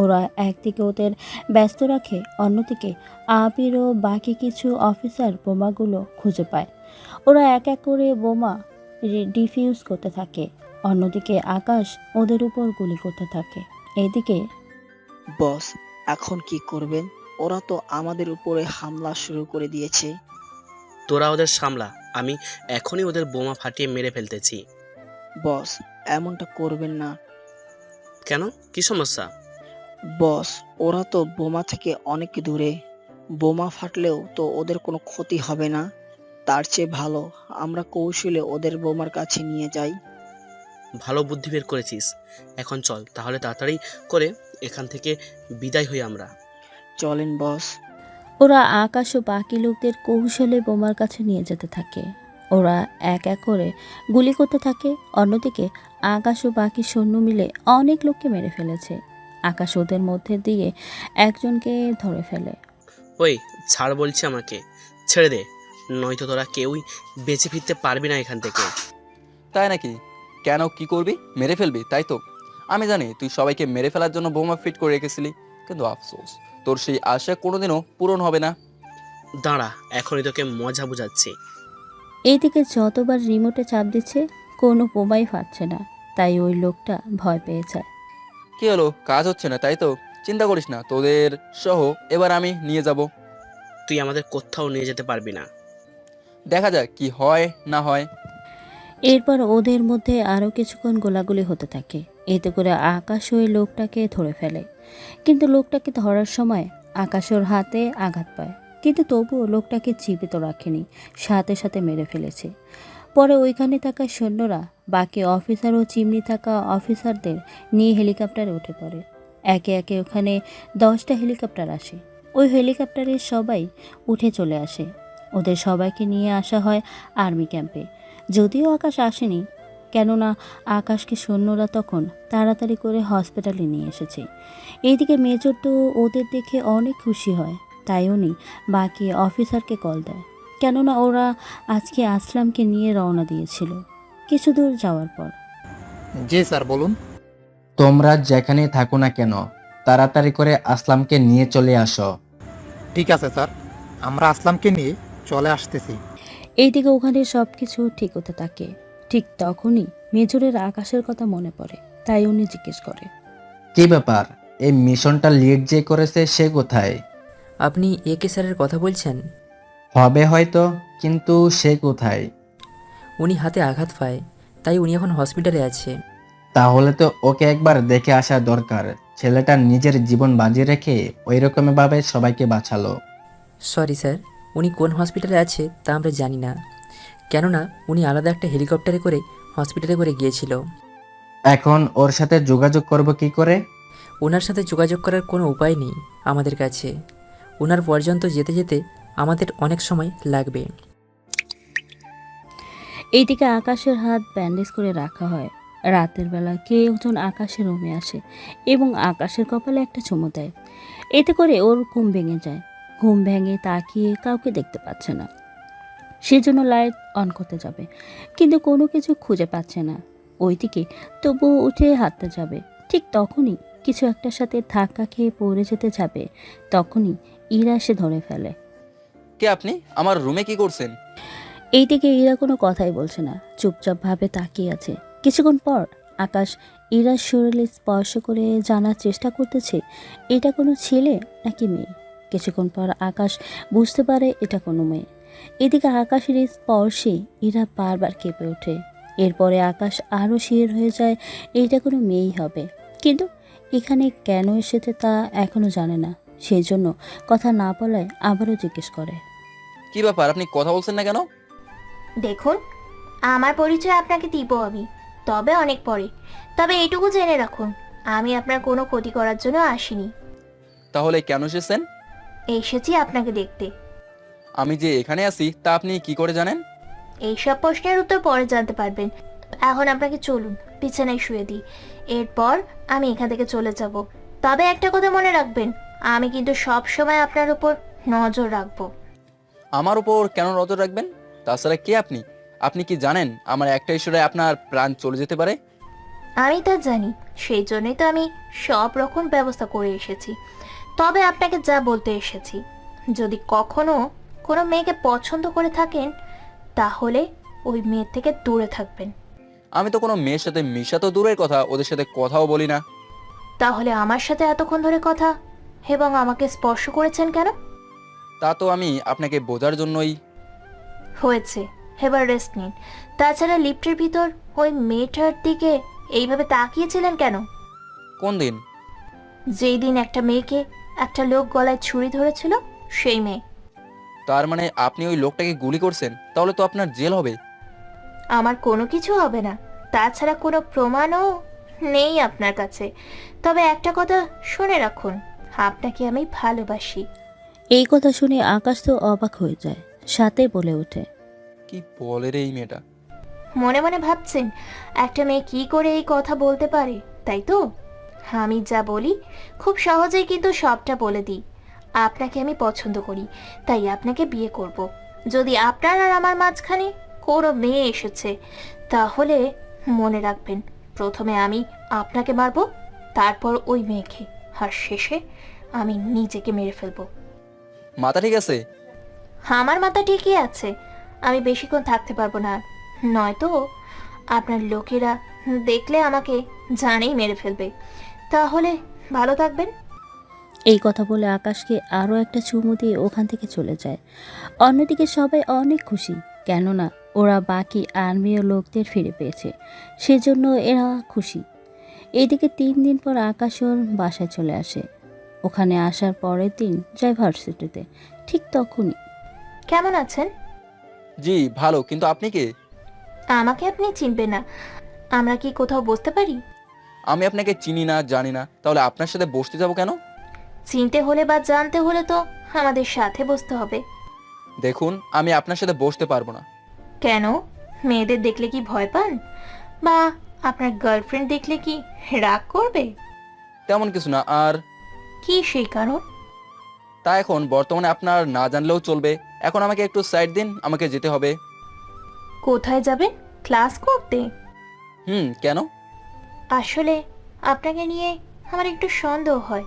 C: ওরা একদিকে ওদের ব্যস্ত রাখে, অন্যদিকে আবির ও বাকি কিছু অফিসার বোমাগুলো খুঁজে পায়। ওরা এক এক করে বোমা ডিফিউজ করতে থাকে। অন্যদিকে আকাশ ওদের উপর গুলি করতে থাকে। এদিকে
K: বস, এখন কি করবেন? ওরা তো আমাদের উপরে হামলা শুরু করে দিয়েছে।
B: তোরা ওদের সামলা, আমি এখনই ওদের বোমা ফাটিয়ে মেরে ফেলতেছি।
K: বস, এমনটা করবেন না।
B: কেন, কি সমস্যা?
K: বস, ওরা তো বোমা থেকে অনেক দূরে। বোমা ফাটলেও তো ওদের কোনো ক্ষতি হবে না। তার চেয়ে ভালো আমরা কৌশলে ওদের বোমার কাছে নিয়ে যাই।
B: ভালো বুদ্ধি বের করেছিস। এখন চল তাহলে তাড়াতাড়ি করে এখান থেকে বিদায় হই আমরা।
K: চলেন বস।
C: ওরা আকাশ ও বাকি লোকদের কৌশলে বোমার কাছে নিয়ে যেতে থাকে। ওরা এক এক করে গুলি করতে থাকে। অন্যদিকে আকাশ ও বাকি সৈন্য মিলে অনেক লোককে মেরে ফেলেছে। আকাশ ওদের মধ্যে দিয়ে একজনকে ধরে ফেলে।
B: ওই ছাড় বলছি, আমাকে ছেড়ে দে, নয়তো তোরা কেউই বেঁচে ফিরতে পারবি না এখান থেকে।
G: তাই নাকি? কেন, কি করবি? মেরে ফেলবি তাই তো? আমি জানি তুই সবাইকে মেরে ফেলার জন্য বোমা ফিট করে রেখেছিলি, কিন্তু আফসোস তোর সেই আশা কোনোদিনও পূরণ হবে না।
B: দাঁড়া, এখনই তোকে মজা বুঝাচ্ছি।
C: এইদিকে যতবার রিমোটে চাপ দিচ্ছে কোনো বোমাই ফাটছে না। তাই ওই লোকটা ভয় পেয়ে যায়।
G: কি হলো, কাজ হচ্ছে না তাই তো? চিন্তা করিস না, তোদের সহ এবার আমি নিয়ে যাব।
B: তুই আমাদের কোথাও নিয়ে যেতে পারবি না।
G: দেখা যাক কি হয় না হয়।
C: এরপর ওদের মধ্যে আরও কিছুক্ষণ গোলাগুলি হতে থাকে। এতে করে আকাশ ওই লোকটাকে ধরে ফেলে। কিন্তু লোকটাকে ধরার সময় আকাশ ওর হাতে আঘাত পায়, কিন্তু তবুও লোকটাকে জীবিত রাখেনি, সাথে সাথে মেরে ফেলেছে। পরে ওইখানে থাকা সৈন্যরা বাকি অফিসার ও চিমনি থাকা অফিসারদের নিয়ে হেলিকপ্টারে উঠে পড়ে। একে একে ওখানে 10টা হেলিকপ্টার আসে। ওই হেলিকপ্টারে সবাই উঠে চলে আসে। ওদের সবাইকে নিয়ে আসা হয় আর্মি ক্যাম্পে। যদিও আকাশ আসেনি, কেননা আকাশকে সৈন্যরা তখন তাড়াতাড়ি করে হসপিটালে নিয়ে এসেছে। এইদিকে মেজর তো ওদের দেখে অনেক খুশি হয়, তাই উনি বাকি অফিসারকে কল দেয়, কেননা ওরা আজকে আসলামকে নিয়ে রওনা দিয়েছিল। কিছু দূর যাওয়ার পর
L: জি স্যার, বলুন।
D: তোমরা যেখানে থাকো না কেন তাড়াতাড়ি করে আসলামকে নিয়ে চলে আসো।
L: ঠিক আছে স্যার, আমরা আসলামকে নিয়ে চলে আসতেছি।
C: এইদিকে ওখানে সব কিছু ঠিক হতে থাকে। ঠিক তখনই মেজরের আকাশের কথা মনে পড়ে, তাই উনি জিজ্ঞেস করে,
D: কি ব্যাপার, এই মিশনটা লিড যে করেছে সে কোথায়?
J: আপনি একে স্যারের কথা বলছেন?
D: হবে হয়তো, কিন্তু সে কোথায়?
J: উনি হাতে আঘাত পায়, তাই উনি এখন হসপিটালে আছে।
D: তাহলে তো ওকে একবার দেখে আসা দরকার। ছেলেটা নিজের জীবন বাজি রেখে ওই রকমভাবে সবাইকে বাঁচালো।
J: সরি স্যার, উনি কোন হসপিটালে আছে তা আমরা জানি না, কেননা উনি আলাদা একটা হেলিকপ্টারে করে হসপিটালে করে গিয়েছিল।
D: এখন ওর সাথে যোগাযোগ করব কি করে?
J: ওনার সাথে যোগাযোগ করার কোনো উপায় নেই আমাদের কাছে। ওনার পর্যন্ত যেতে যেতে আমাদের অনেক সময় লাগবে।
C: এইদিকে আকাশের হাত ব্যান্ডেজ করে রাখা হয়। রাতের বেলা কে একজন আকাশের রুমে আসে এবং আকাশের কপালে একটা চুমু দেয়। এতে করে ওর ঘুম ভেঙে যায়। ঘুম ভেঙে তাকিয়ে কাউকে দেখতে পাচ্ছে না, সেজন্য লাইট অন করতে যাবে, কিন্তু কোনো কিছু খুঁজে পাচ্ছে না। ওইদিকে তবুও উঠে হাঁটতে যাবে, ঠিক তখনই কিছু একটার সাথে ধাক্কা খেয়ে পড়ে যেতে যাবে। তখনই ইরা এসে ধরে ফেলে।
G: কে আপনি? আমার রুমে কি করছেন?
C: এইদিকে ইরা কোনো কথাই বলছে না, চুপচাপ ভাবে তাকিয়ে আছে। কিছুক্ষণ পর আকাশ ইরার শরীরে স্পর্শ করে জানার চেষ্টা করতেছে এটা কোনো ছেলে নাকি মেয়ে। কিছুক্ষণ পর আকাশ বুঝতে পারে এটা কোনো মেয়ে। এদিকে আকাশের এই স্পর্শে ইরা বারবার কেঁপে ওঠে। এরপরে আকাশ আরও শিহর হয়ে যায় এইটা কোনো মেয়েই হবে, কিন্তু এখানে কেন এসেছে তা এখনও জানে না। সেই জন্য কথা না বলায় আবারও জিজ্ঞেস করে,
G: কি ব্যাপার, আপনি কথা বলছেন না কেন?
H: দেখুন, আমার পরিচয় আপনাকে দিব আমি, তবে অনেক পরে। তবে এইটুকু জেনে রাখুন, আমি আপনার কোনো ক্ষতি করার জন্য আসিনি।
G: তাহলে কেন এসেছেন?
H: এসেছি আপনাকে দেখতে।
G: আমি যে এখানে আছি তা আপনি কি করে জানেন?
H: এইসব প্রশ্নের উত্তর পরে জানতে পারবেন। এখন আপনাকে চলুন বিছানায় শুয়ে দিই, এরপর আমি এখান থেকে চলে যাব। তবে একটা কথা মনে রাখবেন, আমি কিন্তু সব সময় আপনার উপর নজর রাখবো।
G: আমার উপর কেন নজর রাখবেন? তাছাড়া কে আপনি? আপনি কি জানেন আমার একটা ইশারায় আপনার প্রাণ চলে যেতে পারে?
H: আমি তা জানি, সেই জন্যই তো আমি সব রকম ব্যবস্থা করে এসেছি। তবে আপনাকে যা বলতে এসেছি, যদি কখনো কোনো মেয়েকে পছন্দ করে থাকেন, তাহলে ওই মেয়ের থেকে দূরে থাকবেন।
G: আমি তো কোনো মেয়ের সাথে মিশা তো দূরের কথা, ওদের সাথে কথাও বলি না।
H: তাহলে আমার সাথে এতক্ষণ ধরে কথা এবং আমাকে স্পর্শ করেছেন কেন?
G: তা তো আমি আপনাকে বোঝার জন্যই।
H: হয়েছে, এবার রেস্ট নিন। তাছাড়া লিফটের ভিতর ওই মেয়েটার দিকে এইভাবে তাকিয়েছিলেন কেন?
G: কোন দিন?
H: যেই দিন একটা মেয়েকে একটা লোক গলায় ছুরি ধরেছিল, সেই মেয়ে।
G: তার মানে আপনি ওই লোকটাকে গুলি করছেন? তাহলে তো আপনার জেল হবে।
H: আমার কোনো কিছু হবে না, তাছাড়া কোনো প্রমাণও নেই আপনার কাছে। তবে একটা কথা শুনে রাখুন, আপনাকে আমি ভালোবাসি।
C: এই কথা শুনে আকাশ তো অবাক হয়ে যায়, সাথে বলে ওঠে,
G: কি বলে রে এই মেয়েটা?
H: মনে মনে ভাবছেন একটা মেয়ে কি করে এই কথা বলতে পারে, তাই তো? আমি যা বলি খুব সহজেই কিন্তু সবটা বলে দিই। আপনাকে আমি পছন্দ করি, তাই আপনাকে বিয়ে করব। যদি আপনার আর আমার মাঝখানে কোনো মেয়ে এসেছে, তাহলে মনে রাখবেন, প্রথমে আমি আপনাকে মারবো, তারপর ওই মেয়েকে, আর শেষে আমি নিজেকে মেরে ফেলবো।
G: মাথা ঠিক আছে?
H: আমার মাথা ঠিকই আছে, আমি বেশিক্ষণ থাকতে পারবো না আর। নয়তো আপনার লোকেরা দেখলে আমাকে জানেই মেরে ফেলবে। তাহলে ভালো থাকবেন।
C: এই কথা বলে আকাশকে আরও একটা চুমু দিয়ে ওখান থেকে চলে যায়। অন্যদিকে সবাই অনেক খুশি, কেননা ওরা বাকি আর্মিও লোকদের ফিরে পেয়েছে, সেজন্য এরা খুশি। এদিকে 3 দিন পর আকাশ ওর বাসায় চলে আসে। ওখানে আসার পরের দিন যায় ভার্সিটিতে। ঠিক তখনই,
H: কেমন আছেন?
G: জি ভালো, কিন্তু আপনি কে?
H: আমাকে আপনি চিনবেন না, আমরা কি কোথাও বসতে পারি?
G: আমি আপনাকে চিনি না, জানি না, তাহলে আপনার সাথে বসতে যাব কেন?
H: চিনতে হলে বা জানতে হলে তো আমাদের সাথে বসতে হবে।
G: দেখুন, আমি আপনার সাথে বসতে পারবো না।
H: কেন? মেয়েদের দেখলে কি ভয় পান, বা আপনার গার্লফ্রেন্ড দেখলে কি রাগ করবে?
G: তেমন কিছু না। আর
H: কি সেই কারণ?
G: তা এখন বর্তমানে আপনার না জানলেও চলবে। এখন আমাকে একটু সাইড দিন, আমাকে যেতে হবে।
H: কোথায় যাবেন? ক্লাস করতে?
G: কেন?
H: আসলে আপনাকে নিয়ে আমার একটু সন্দেহ হয়।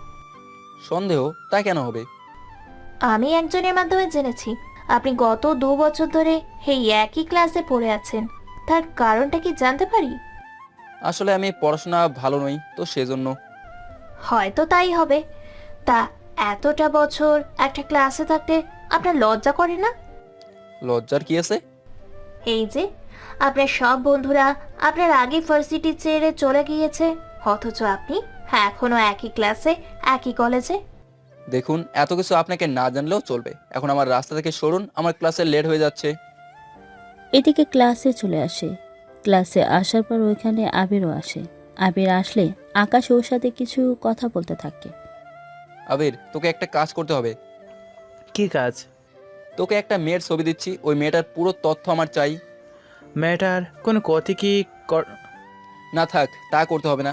G: সন্দেহ? তা কেন হবে?
H: আমি একজনের মাধ্যমে জেনেছি আপনি গত 2 বছর ধরে এই একই ক্লাসে পড়ে আছেন। তার কারণটা কি জানতে পারি?
G: আসলে আমি পড়াশোনা ভালো নই তো, সেজন্য।
H: হয়তো তাই হবে। তা এতটা বছর একটা ক্লাসে থাকতে আপনার লজ্জা করে না?
G: লজ্জার কি আছে?
H: এই যে আপনার সব বন্ধুরা আপনার আগে ভার্সিটি ছেড়ে চলে গিয়েছে, অথচ আপনি এখনো একই ক্লাসে, একই কলেজে।
G: দেখুন, এত কিছু আপনাকে না জানলেও চলবে। এখন আমার রাস্তা থেকে সরুন, আমার ক্লাসে লেট হয়ে যাচ্ছে।
C: এদিকে ক্লাসে চলে আসে। ক্লাসে আসার পর ওইখানে আবিরও আসে। আবির আসলে আকাশ ওর সাথে কিছু কথা বলতে থাকে।
G: আবির, তোকে একটা কাজ করতে হবে।
F: কি কাজ?
G: তোকে একটা মেয়ের ছবি দিচ্ছি, ওই মেয়েটার পুরো তথ্য আমার চাই।
F: মেয়েটার কোনো ক্ষতি কি
G: না থাক, তা করতে হবে না।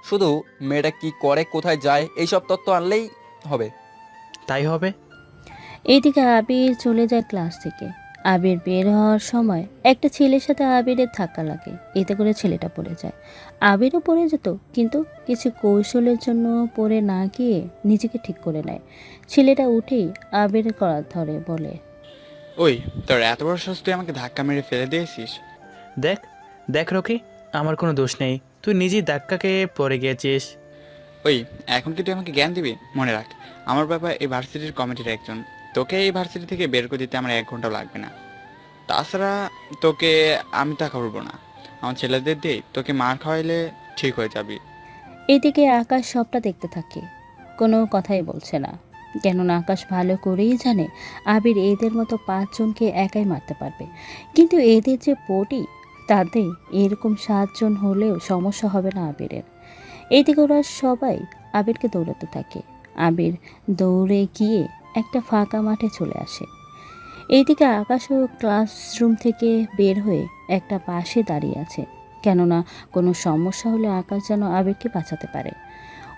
G: শুধু মেয়েটা কি করে, কোথায় যায়, এইসব তথ্য আনলেই হবে।
F: তাই হবে।
C: এইদিকে আবির চলে যায় ক্লাস থেকে। আবির বের হওয়ার সময় একটা ছেলের সাথে আবিরের ধাক্কা লাগে, এতে করে ছেলেটা পড়ে যায়। আবিরও পড়ে যেত, কিন্তু কিছু কৌশলের জন্য পড়ে না গিয়ে নিজেকে ঠিক করে নেয়। ছেলেটা উঠেই আবিরের কলার ধরে বলে,
M: ওই, তোর এত বড় সাহস, তুই আমাকে ধাক্কা মেরে ফেলে দিয়েছিস?
F: দেখ দেখ রকি, আমার কোনো দোষ নেই, তুই নিজেই ধাক্কাকে পড়ে গিয়েছিস।
M: ওই, এখন কি তুই আমাকে জ্ঞান দিবি? মনে রাখ, আমার বাবা এই ভার্সিটির কমিটির একজন। তোকে এই ভার্সিটি থেকে বের করে দিতে আমার 1 ঘন্টাও লাগবে না। তাছাড়া তোকে আমি তা করবো না, আমার ছেলেদের দিয়ে তোকে মার খাওয়াইলে ঠিক হয়ে যাবি।
C: এদিকে আকাশ সবটা দেখতে থাকে, কোনো কথাই বলছে না, কেননা আকাশ ভালো করেই জানে আবির এদের মতো 5 জনকে একাই মারতে পারবে। কিন্তু এদের যে বডি তাতে এরকম 7 জন হলেও সমস্যা হবে না আবিরের। এইদিকে ওরা সবাই আবিরকে দৌড়াতে থাকে। আবির দৌড়ে গিয়ে একটা ফাঁকা মাঠে চলে আসে। এইদিকে আকাশও ক্লাসরুম থেকে বের হয়ে একটা পাশে দাঁড়িয়ে আছে, কেননা কোনো সমস্যা হলে আকাশ যেন আবিরকে বাঁচাতে পারে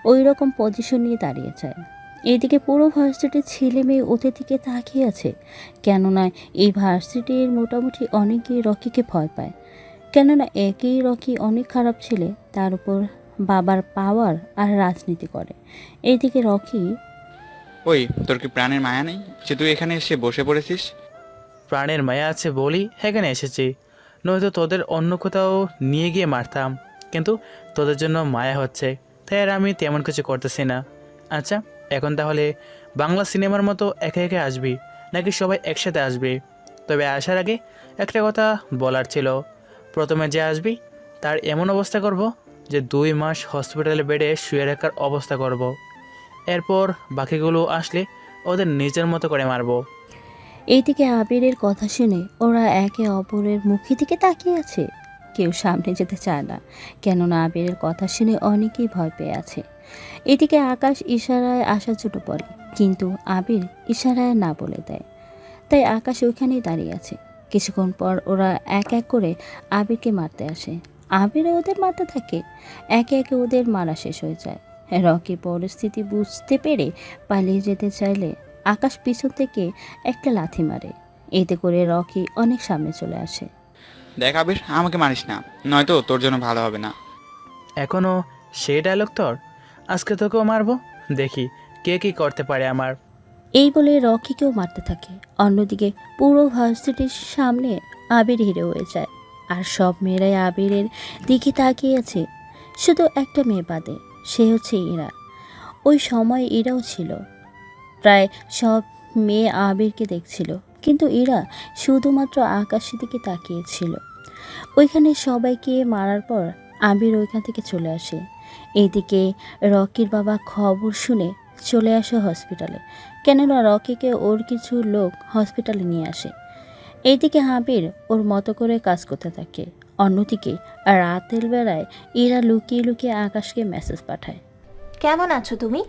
C: ওই রকম পজিশন নিয়ে দাঁড়িয়ে যায়। এইদিকে পুরো ভার্সিটির ছেলে মেয়ে ওদের দিকে তাকিয়ে আছে, কেননা এই ভার্সিটির মোটামুটি অনেকেই রকিকে ভয় পায়, কেননা একই রকি অনেক খারাপ ছেলে, তার উপর বাবার পাওয়ার আর রাজনীতি করে। এইদিকে রকি
M: ওই, তোর কি প্রাণের মায়া নেই যে তুই এখানে এসে বসে পড়েছিস?
F: প্রাণের মায়া আছে বলি এখানে এসেছি, নয়তো তোদের অন্য কোথাও নিয়ে গিয়ে মারতাম। কিন্তু তোদের জন্য মায়া হচ্ছে, তাই আর আমি তেমন কিছু করতেছি না। আচ্ছা, এখন তাহলে বাংলা সিনেমার মতো একে একে আসবি নাকি সবাই একসাথে আসবি? তবে আসার আগে একটা কথা বলার ছিল। প্রথমে যে আসবি তার এমন অবস্থা করব যে 2 মাস হসপিটালে বেডে শুয়ে রাখার অবস্থা করব। এরপর বাকিগুলো আসলে ওদের নিজের মতো করে মারবো।
C: এইদিকে আবিরের কথা শুনে ওরা একে অপরের মুখের দিকে তাকিয়ে আছে। কেউ সামনে যেতে চায় না, কেননা আবিরের কথা শুনে অনেকেই ভয় পেয়ে আছে। এদিকে আকাশ ইশারায় আসার জন্য বলে, কিন্তু আবির ইশারায় না বলে দেয়। তাই আকাশ ওইখানেই দাঁড়িয়ে আছে। কিছুক্ষণ পর ওরা এক এক করে আবিরকে মারতে আসে। আবিরে ওদের মারতে থাকে। একে একে ওদের মারা শেষ হয়ে যায়। রকি পরিস্থিতি বুঝতে পেরে পালিয়ে যেতে চাইলে আকাশ পিছন থেকে একটা লাথি মারে। এতে করে রকি অনেক সামনে চলে আসে।
M: দেখ আবির, আমাকে মারিস না, নয়তো তোর জন্য ভালো হবে না।
F: এখনও সেই ডায়লগ তোর? আজকে তোকেও মারবো, দেখি কে কি করতে পারে আমার।
C: এই বলে রকিকেও মারতে থাকে। অন্যদিকে পুরো ভার্সিটির সামনে আবির হিরে হয়ে যায়, আর সব মেয়েরাই আবিরের দিকে তাকিয়ে আছে। শুধু একটা মেয়ে বাদে, সে হচ্ছে ইরা। ওই সময় ইরাও ছিল। প্রায় সব মেয়ে আবিরকে দেখছিল, কিন্তু ইরা শুধুমাত্র আকাশের দিকে তাকিয়েছিল। ওইখানে সবাইকে মারার পর আবির ওইখান থেকে চলে আসে। এইদিকে রকির বাবা খবর শুনে চলে আসে হসপিটালে, কেননা রকিকে ওর কিছু লোক হসপিটালে নিয়ে আসে। এইদিকে আবির ওর মতো করে কাজ করতে থাকে। অন্যদিকে রাতের বেলায় ইরা লুকিয়ে লুকিয়ে আকাশকে মেসেজ পাঠায়।
H: কেমন আছো তুমি?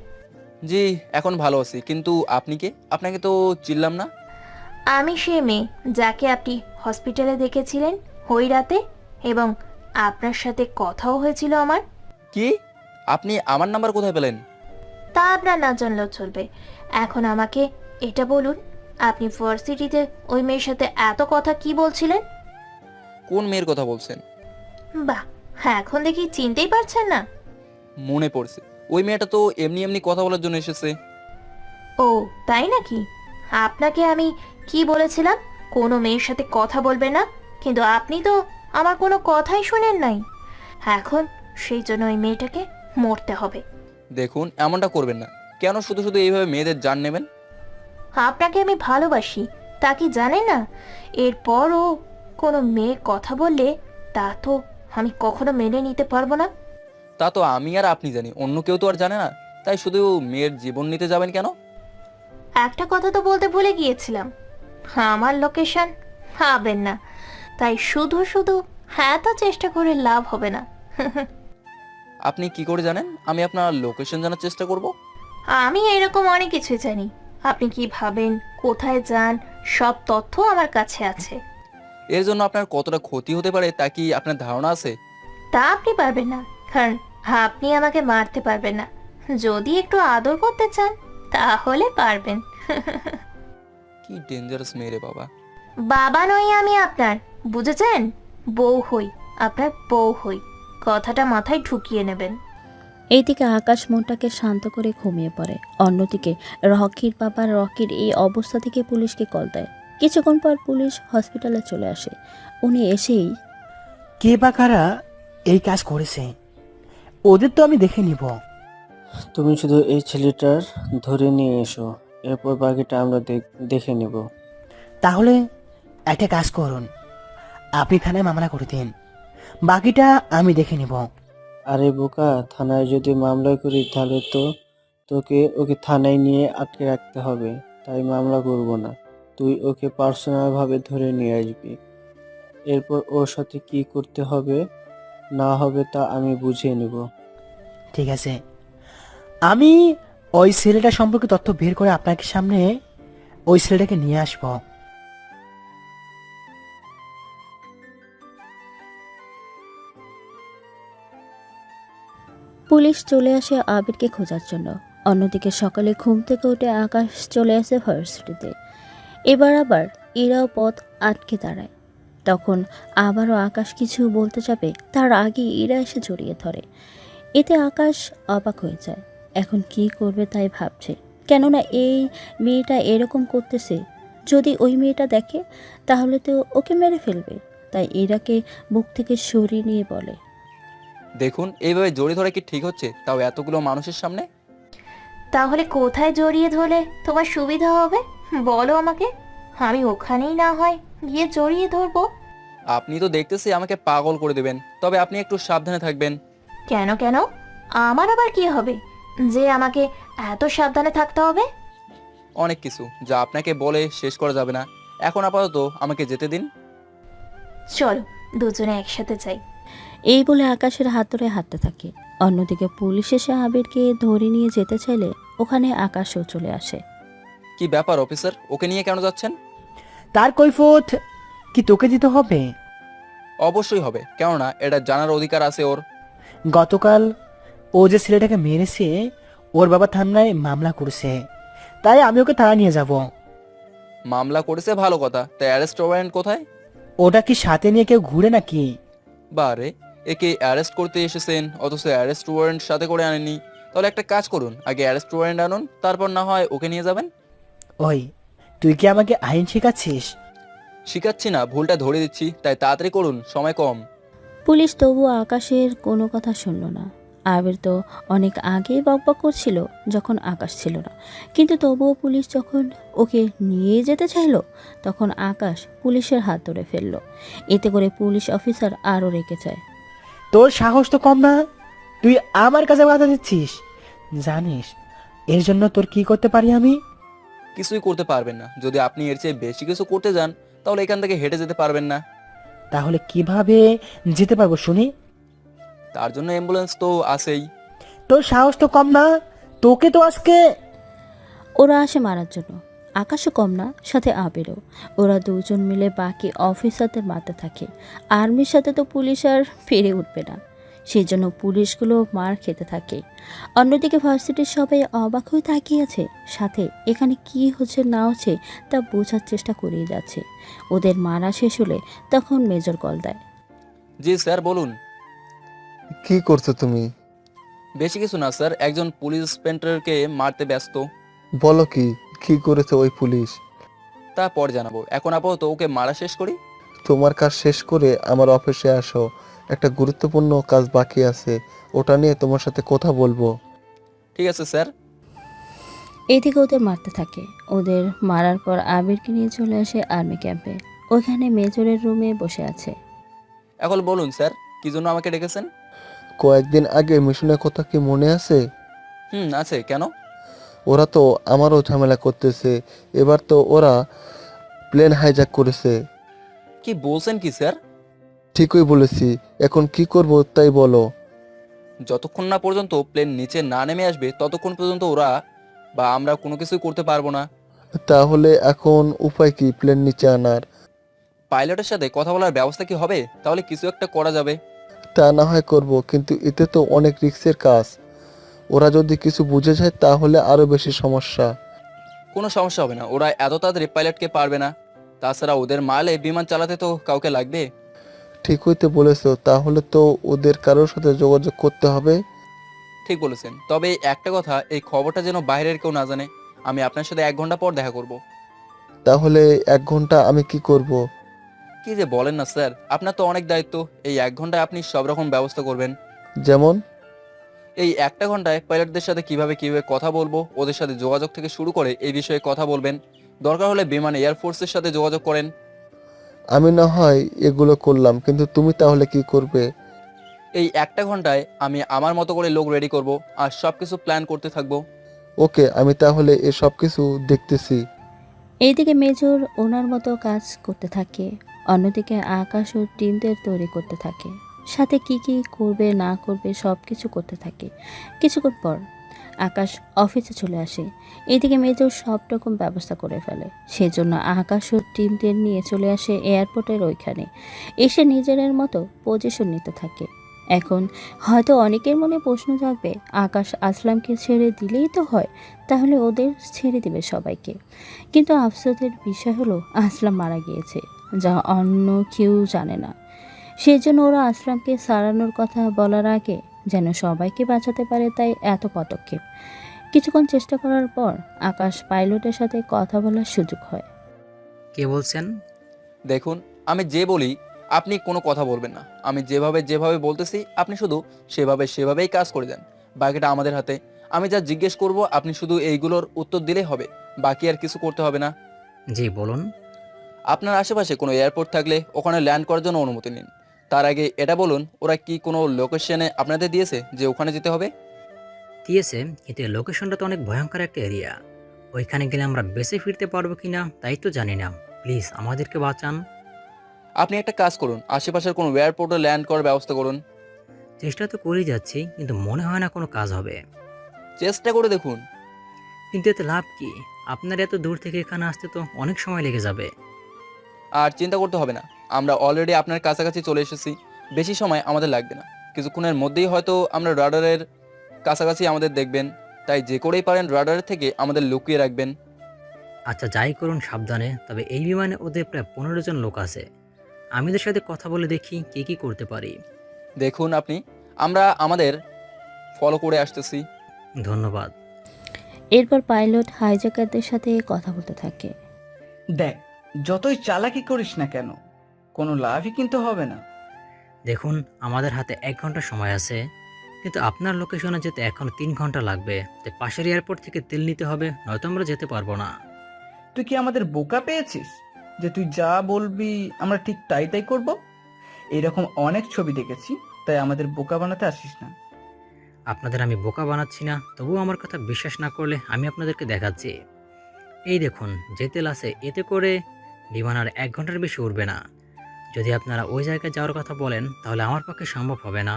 G: জি, এখন ভালো আছি, কিন্তু আপনি কে? আপনাকে তো চিনলাম না।
H: আমি সে মেয়ে যাকে আপনি হসপিটালে দেখেছিলেন ওই রাতে, এবং আপনার সাথে কথাও হয়েছিল আমার।
G: কি? আপনি আমার নাম্বার কোথায় পেলেন?
H: তা আপনার না জানলেও চলবে। এখন আমাকে এটা বলুন, আপনি ভার্সিটিতে ওই মেয়ের সাথে এত কথা কি বলছিলেন?
G: কোন মেয়ের কথা বলছেন?
H: বাহ, এখন দেখি চিনতেই পারছেন না।
G: মনে পড়ছে, ওই মেয়েটা তো এমনি এমনি কথা বলার জন্য এসেছে।
H: ও তাই নাকি? আপনাকে আমি কি বলেছিলাম কোনো মেয়ের সাথে কথা বলবে না, কিন্তু আপনি তো আমার কোনো কথাই শুনেন নাই। এখন সেই জন্য ওই মেয়েটাকে মরতে হবে।
G: দেখুন, এমনটা করবেন না। কেন শুধু শুধু এইভাবে মেয়েদের জান নেবেন?
H: আপনাকে আমি ভালোবাসি, তা কি জানেন না? এরপরও কোনো মেয়ে কথা বললে তা তো আমি কখনো মেনে নিতে পারবো না।
G: তা তো আমি আর আপনি জানি, অন্য কেউ তো আর জানে না। তাই শুধু মেয়ের জীবন নিতে যাবেন কেন?
H: একটা কথা তো বলতে ভুলে গিয়েছিলাম, আমার লোকেশন পাবেন না, তাই শুধু শুধু এত চেষ্টা করে লাভ হবে না।
G: আপনি কি করে জানেন আমি আপনার লোকেশন জানার চেষ্টা করব?
H: আমি এরকম অনেক কিছু জানি। আপনি কি ভাবেন, কোথায় যান, সব তথ্য আমার কাছে আছে।
G: এর জন্য আপনার কতটা ক্ষতি হতে পারে তা কি আপনার ধারণা আছে?
H: তা আপনি পারবেন না, কারণ আপনি আমাকে মারতে পারবেন না। যদি একটু আদর করতে চান তাহলে পারবেন।
G: কি ডেঞ্জারাস মেয়ে রে বাবা।
H: বাবা নই আমি আপনার, বুঝেছেন? বউ হই, আপনার বউ হই। কথাটা মাথায় ঢুকিয়ে নেবেন।
C: এইদিকে আকাশ মনটাকে শান্ত করে ঘুমিয়ে পড়ে। অন্যদিকে রকির বাবা রকির এই অবস্থা থেকে পুলিশকে কল দেয়। কিছুক্ষণ পর পুলিশ হসপিটালে চলে আসে। উনি এসেই,
K: কে বা কারা এই কাজ করেছে ওদের তো আমি দেখে নিব।
N: তুমি শুধু এই ছেলেটার ধরে নিয়ে এসো, এরপর বাকিটা আমরা দেখে নেব।
K: তাহলে একটা কাজ করুন, আপনি থানায় মামলা করে দিন, বাকিটা আমি দেখে নিব।
N: আরে বোকা, থানায় যদি মামলা করি তাহলে তো ওকে থানায় নিয়ে আটকে রাখতে হবে, তাই মামলা করব না। তুই ওকে পার্সোনাল ভাবে ধরে নিয়ে আসবি। এরপর ওর সাথে কি করতে হবে না হবে তা আমি বুঝিয়ে নেব।
O: ঠিক আছে, আমি ওই ছেলেটা সম্পর্কে তথ্য বের করে আপনাকে সামনে ওই ছেলেটাকে নিয়ে আসবো।
C: পুলিশ চলে আসে আবিরকে খোঁজার জন্য। অন্যদিকে সকালে ঘুম থেকে উঠে আকাশ চলে আসে ভার্সিটিতে। এবার আবার এরাও পথ আটকে দাঁড়ায়। তখন আবারও আকাশ কিছু বলতে যাবে তার আগে এরা এসে জড়িয়ে ধরে। এতে আকাশ অবাক হয়ে যায়। এখন কি করবে তাই ভাবছে, কেননা এই মেয়েটা এরকম করতেছে। যদি ওই মেয়েটা দেখে তাহলে তো ওকে মেরে ফেলবে। তাই এরাকে বুক থেকে সরিয়ে নিয়ে বলে,
G: দেখুন এইভাবে জড়িয়ে ধরা কি ঠিক হচ্ছে, তাও এতগুলো মানুষের সামনে?
H: তাহলে কোথায় জড়িয়ে ধরলে তোমার সুবিধা হবে বলো আমাকে, আমি ওখানেই না হয় গিয়ে জড়িয়ে ধরবো।
G: আপনি তো দেখতেছি আমাকে পাগল করে দেবেন, তবে আপনি একটু সাবধানে থাকবেন।
H: কেন কেন, আমার আবার কি হবে যে আমাকে এত সাবধানে থাকতে হবে?
G: অনেক কিছু যা আপনাকে বলে শেষ করা যাবে না। এখন আপাতত আমাকে যেতে দিন।
H: চলো দুজনে একসাথে যাই।
C: এই বলে আকাশের হাত ধরে হাঁটতে থাকে। অন্যদিকে পুলিশ এসে আবিরকে ধরে নিয়ে যেতে চাইলে ওখানে আকাশও চলে আসে।
G: কি ব্যাপার অফিসার, ওকে নিয়ে কেন যাচ্ছেন?
O: তার কৈফিয়ত কি তোকে দিতে হবে?
G: অবশ্যই হবে, কেননা এটা জানার অধিকার আছে ওর।
O: গতকাল ও যে ছেলেটাকে মেরেছে ওর বাবা থানায় মামলা করেছে, তাই আমি ওকে থানা নিয়ে যাব।
G: মামলা করেছে ভালো কথা, তাই অ্যারেস্ট ওয়ারেন্ট কোথায়?
O: ওটা কি সাথে নিয়ে কেউ ঘুরে নাকি?
G: বারে, একে অ্যারেস্ট করতে এসেছেন অথচ অ্যারেস্ট ওয়ারেন্ট সাথে করে আনেনি। তাহলে একটা কাজ করুন, আগে অ্যারেস্ট ওয়ারেন্ট আনুন, তারপর না হয় ওকে নিয়ে যাবেন।
O: ওই তুই কি আমাকে আইন শেখাচ্ছিস?
G: শিখাচ্ছি না, ভুলটা ধরে দিচ্ছি, তাই তাড়াতাড়ি করুন, সময় কম।
C: পুলিশ তবুও আকাশের কোনো কথা শুনল না। আবির তো অনেক আগেই বকবক করছিল যখন আকাশ ছিল না, কিন্তু তবুও পুলিশ যখন ওকে নিয়ে যেতে চাইলো তখন আকাশ পুলিশের হাত ধরে ফেলল। এতে করে পুলিশ অফিসার আরও রেগে যায়।
O: তোর সাহস তো কম না, তুই আমার কাছে বাধা দিচ্ছিস। জানিস এর জন্য তোর কি করতে পারি আমি?
G: কিছুই করতে পারবেন না। যদি আপনি এর চেয়ে বেশি কিছু করতে যান তাহলে এখান থেকে হেঁটে যেতে পারবেন না।
O: তাহলে কিভাবে যেতে পারবো শুনি?
G: তার জন্য অ্যাম্বুলেন্স তো আছেই।
O: তোর সাহস তো কম না, তোকে তো আজকে।
C: ওরা আসে মারার জন্য। আকাশও কম না, সাথে আবিরও। ওরা দুজন মিলে বাকি অফিসারদের মারতে থাকে। আর্মির সাথে তো পুলিশ আর ফিরে উঠবে না, সেই জন্য পুলিশগুলো মার খেতে থাকে। অন্যদিকে ভার্সিটির সবাই অবাক হয়ে তাকিয়ে আছে, সাথে এখানে কি হচ্ছে না হচ্ছে তা বোঝার চেষ্টা করেই যাচ্ছে। ওদের মারা শেষ হলে তখন মেজর কল দেয়।
G: জি স্যার বলুন।
P: কি করছো তুমি?
G: বেশি কিছু না স্যার, একজন পুলিশ ইন্সপেক্টরকে মারতে ব্যস্ত।
P: বলো কি কি করেছে ওই পুলিশ?
G: তারপর জানাবো, এখন আপাতত ওকে মারা শেষ করি।
P: তোমার কাজ শেষ করে আমার অফিসে আসো, একটা গুরুত্বপূর্ণ কাজ বাকি আছে, ওটা নিয়ে তোমার সাথে কথা বলবো।
G: ঠিক আছে স্যার।
C: এদিকে ওদের মারতে থাকে। ওদের মারার পর আবিরকে নিয়ে চলে আসে আর্মি ক্যাম্পে। ওইখানে মেজরের রুমে বসে আছে।
G: এখন বলুন স্যার, কি জন্য আমাকে ডেকেছেন?
P: কয়েকদিন আগে মিশনের কথা কি মনে আছে?
G: আছে, কেন?
P: ওরা তো আমারও ঝামেলা করতেছে। এবার তো ওরা প্লেন হাইজ্যাক করেছে।
G: কি বলছেন কি স্যার?
P: ঠিকই বলেছি, এখন কি করব তাই বলো।
G: যতক্ষণ না পর্যন্ত প্লেন নিচে না নেমে আসবে ততক্ষণ পর্যন্ত ওরা বা আমরা কোনো কিছুই করতে পারবো না।
P: তাহলে এখন উপায় কি প্লেন নিচে আনার?
G: পাইলটের সাথে কথা বলার ব্যবস্থা কি হবে? তাহলে কিছু একটা করা যাবে।
P: তা না হয় করব, কিন্তু এতে তো অনেক রিস্কের কাজ। ওরা যদি কিছু বুঝে যায় তাহলে আরো বেশি সমস্যা।
G: কোনো সমস্যা হবে না, ওরা এত তাড়াতাড়ি পাইলটকে পারবে না। তাছাড়া ওদের মালে বিমান চালাতে তো কাউকে লাগবে।
P: ঠিকই তো বলেছো, তাহলে তো ওদের কারোর সাথে যোগাযোগ করতে হবে।
G: ঠিক বলেছেন, তবে একটা কথা, এই খবরটা যেন বাইরের কেউ না জানে। আমি আপনার সাথে 1 ঘন্টা পর দেখা করব।
P: তাহলে 1 ঘন্টা আমি কি করব?
G: কি যে বলেন না স্যার, আপনার তো অনেক দায়িত্ব। এই 1 ঘন্টায় আপনি সব রকম ব্যবস্থা করবেন।
P: যেমন?
G: এই 1টা ঘন্টায় পাইলটদের সাথে কিভাবে কথা বলবো, ওদের সাথে যোগাযোগ থেকে শুরু করে এই বিষয়ে কথা বলবেন। দরকার হলে বিমানে এয়ারফোর্সের সাথে যোগাযোগ করেন।
P: আমি না হয় এগুলো করলাম, কিন্তু তুমি তাহলে কি করবে?
G: এই 1টা ঘন্টায় আমি আমার মতো করে লোক রেডি করব আর সবকিছু প্ল্যান করতে থাকবো।
P: ওকে, আমি তাহলে এ সব কিছু দেখতেছি।
C: এইদিকে মেজর ওনার মতো কাজ করতে থাকে। অন্যদিকে আকাশ ও টিমদের তৈরি করতে থাকে, সাথে কি কি করবে না করবে সব কিছু করতে থাকে। কিছুক্ষণ পর আকাশ অফিসে চলে আসে। এদিকে মেজর সব রকম ব্যবস্থা করে ফেলে। সেজন্য আকাশ ও টিমদের নিয়ে চলে আসে এয়ারপোর্টের ওইখানে। এসে নিজের মতো পজিশন নিতে থাকে। এখন হয়তো অনেকের মনে প্রশ্ন জাগবে, আকাশ আসলামকে ছেড়ে দিলেই তো হয়, তাহলে ওদের ছেড়ে দিবে সবাইকে। কিন্তু আফসোসের বিষয় হলো আসলাম মারা গিয়েছে, যা অন্য কেউ জানে না। সেজন্য ওরা আসলামকে সারানোর কথা বলার আগে যেন সবাইকে বাঁচাতে পারে, তাই এত পদক্ষেপ। কিছুক্ষণ চেষ্টা করার পর আকাশ পাইলটের সাথে কথা বলার সুযোগ হয়।
J: কে বলছেন?
G: দেখুন, আমি যে বলি আপনি কোনো কথা বলবেন না। আমি যেভাবে বলতেছি আপনি শুধু সেভাবেই কাজ করে দেন। বাকিটা আমাদের হাতে। আমি যা জিজ্ঞেস করব আপনি শুধু এইগুলোর উত্তর দিলেই হবে, বাকি আর কিছু করতে হবে না।
J: জি বলুন।
G: আপনার আশেপাশে কোনো এয়ারপোর্ট থাকলে ওখানে ল্যান্ড করার জন্য অনুমতি নিন। তার আগে এটা বলুন, ওরা কি কোনো লোকেশনে আপনাদের দিয়েছে যে ওখানে যেতে হবে?
J: দিয়েছে, কিন্তু এই লোকেশনটা তো অনেক ভয়ঙ্কর একটা এরিয়া। ওইখানে গেলে আমরা বেঁচে ফিরতে পারবো কিনা তাই তো জানি না। প্লিজ আমাদেরকে বাঁচান।
G: আপনি একটা কাজ করুন, আশেপাশের কোনো এয়ারপোর্টে ল্যান্ড করার ব্যবস্থা করুন।
J: চেষ্টা তো করেই যাচ্ছি, কিন্তু মনে হয় না কোনো কাজ হবে।
G: চেষ্টা করে দেখুন।
J: কিন্তু এতে লাভ কি? আপনার এত দূর থেকে এখানে আসতে তো অনেক সময় লেগে যাবে।
G: আর চিন্তা করতে হবে না, আমরা অলরেডি আপনার কাছাকাছি চলে এসেছি। বেশি সময় আমাদের লাগবে না। কিছুক্ষণের মধ্যেই হয়তো আমরা রাডারের কাছাকাছি আমাদের দেখবেন। তাই যে করেই পারেন রাডারের থেকে আমাদের লুকিয়ে রাখবেন।
J: আচ্ছা যাই করুন সাবধানে। তবে এই বিমানে ওদের প্রায় 15 জন লোক আছে। আমি ওদের সাথে কথা বলে দেখি কি কি করতে পারি।
G: দেখুন আপনি, আমরা আমাদের ফলো করে আসতেছি।
J: ধন্যবাদ।
C: এরপর পাইলট হাইজ্যাকারদের সাথে কথা বলতে থাকে।
Q: দেখ, যতই চালাকি করিস না কেন, কোনো লাভই কিন্তু হবে না।
J: দেখুন, আমাদের হাতে 1 ঘন্টা সময় আছে, কিন্তু আপনার লোকেশনে যেতে এখনো 3 ঘন্টা লাগবে। তাই পাশের এয়ারপোর্ট থেকে তেল নিতে হবে, নয়তো আমরা যেতে পারবো না।
Q: তুই কি আমাদের বোকা পেয়েছিস যে তুই যা বলবি আমরা ঠিক তাই করব? এরকম অনেক ছবি দেখেছি, তাই আমাদের বোকা বানাতে আসিস না।
J: আপনাদের আমি বোকা বানাচ্ছি না, তবুও আমার কথা বিশ্বাস না করলে আমি আপনাদেরকে দেখাচ্ছি। এই দেখুন, যে তেল আছে এতে করে বিমান আর 1 ঘন্টার বেশি উড়বে না। যদি আপনারা ওই জায়গায় যাওয়ার কথা বলেন তাহলে আমার পক্ষে সম্ভব হবে না।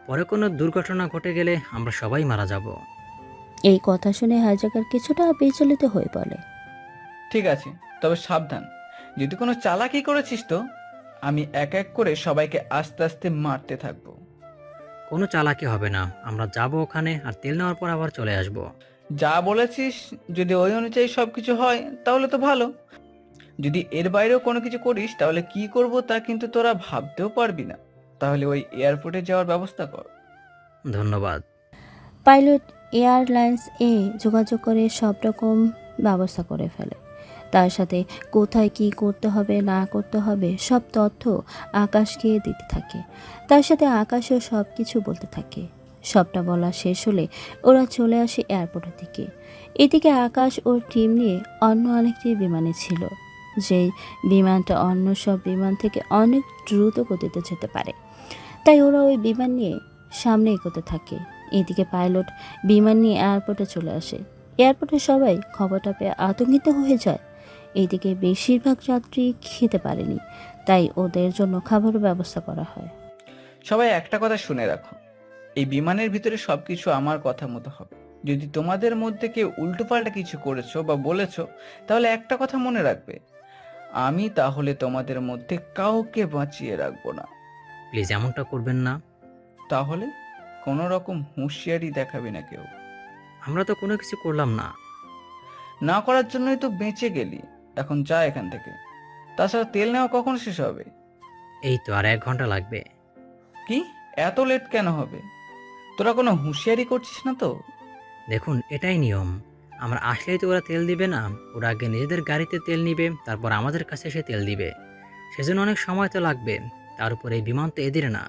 J: পরে কোনো দুর্ঘটনা ঘটে গেলে আমরা সবাই মারা যাব।
C: এই কথা শুনে হাইজ্যাকার কিছুটা বিচলিত হয়ে পড়ে।
Q: ঠিক আছে, তবে সাবধান, যদি কোনো চালাকি করেছিস তো আমি এক এক করে সবাইকে আস্তে আস্তে মারতে থাকবো।
J: কোনো চালাকি হবে না, আমরা যাব ওখানে আর তেল নেওয়ার পর আবার চলে আসব।
Q: যা বলেছিস যদি ওই অনুযায়ী সবকিছু হয় তাহলে তো ভালো। যদি এর বাইরেও কোনো কিছু করিস তাহলে কি করব তা কিন্তু তোরা ভাবতেও পারবি না। তাহলে ওই এয়ারপোর্টে যাওয়ার ব্যবস্থা কর।
J: ধন্যবাদ।
C: পাইলট এয়ারলাইন্স যোগাযোগ করে সব রকম ব্যবস্থা করে ফেলে। তার সাথে কোথায় কি করতে হবে না করতে হবে সব তথ্য আকাশকে দিতে থাকে। তার সাথে আকাশও সব কিছু বলতে থাকে। সবটা বলা শেষ হলে ওরা চলে আসে এয়ারপোর্টের দিকে। এদিকে আকাশ ওর টিম নিয়ে অন্য আরেকটি বিমানে ছিল, যেই বিমানটা অন্য সব বিমান থেকে অনেক দ্রুত গতিতে যেতে পারে। তাই ওরা ওই বিমান নিয়ে সামনে এগোতে থাকে। এদিকে পাইলট বিমান নিয়ে এয়ারপোর্টে চলে আসে। এয়ারপোর্টে সবাই খবরটা পেয়ে আতঙ্কিত হয়ে যায়। এইদিকে বেশিরভাগ যাত্রী খেতে পারেনি, তাই ওদের জন্য খাবারের ব্যবস্থা করা হয়।
Q: সবাই একটা কথা শুনে রাখো, এই বিমানের ভিতরে সবকিছু আমার কথা মতো হবে। যদি তোমাদের মধ্যে কেউ উল্টোপাল্টা কিছু করেছো বা বলেছো তাহলে একটা কথা মনে রাখবে, আমি তাহলে তোমাদের মধ্যে কাউকে বাঁচিয়ে রাখবো না।
J: প্লিজ এমনটা করবেন না।
Q: তাহলে কোনো রকম হুঁশিয়ারি দেখাবে না কেউ।
J: আমরা তো কোনো কিছু করলাম না।
Q: না করার জন্যই তো বেঁচে গেলি। এখন যা এখান থেকে। তাছাড়া তেল নেওয়া কখন শেষ হবে?
J: এই তো আর 1 ঘন্টা লাগবে।
Q: কি এত লেট কেন হবে? তোরা কোনো হুঁশিয়ারি করছিস না তো?
J: দেখুন, এটাই নিয়ম। আমরা আসলেই তো ওরা তেল দিবে না। ওরা আগে নিজেদের গাড়িতে তেল নিবে, তারপর আমাদের কাছে এসে তেল দিবে। সেজন্য অনেক সময় তো লাগবে। তার উপর এই বিমান তো এদের না,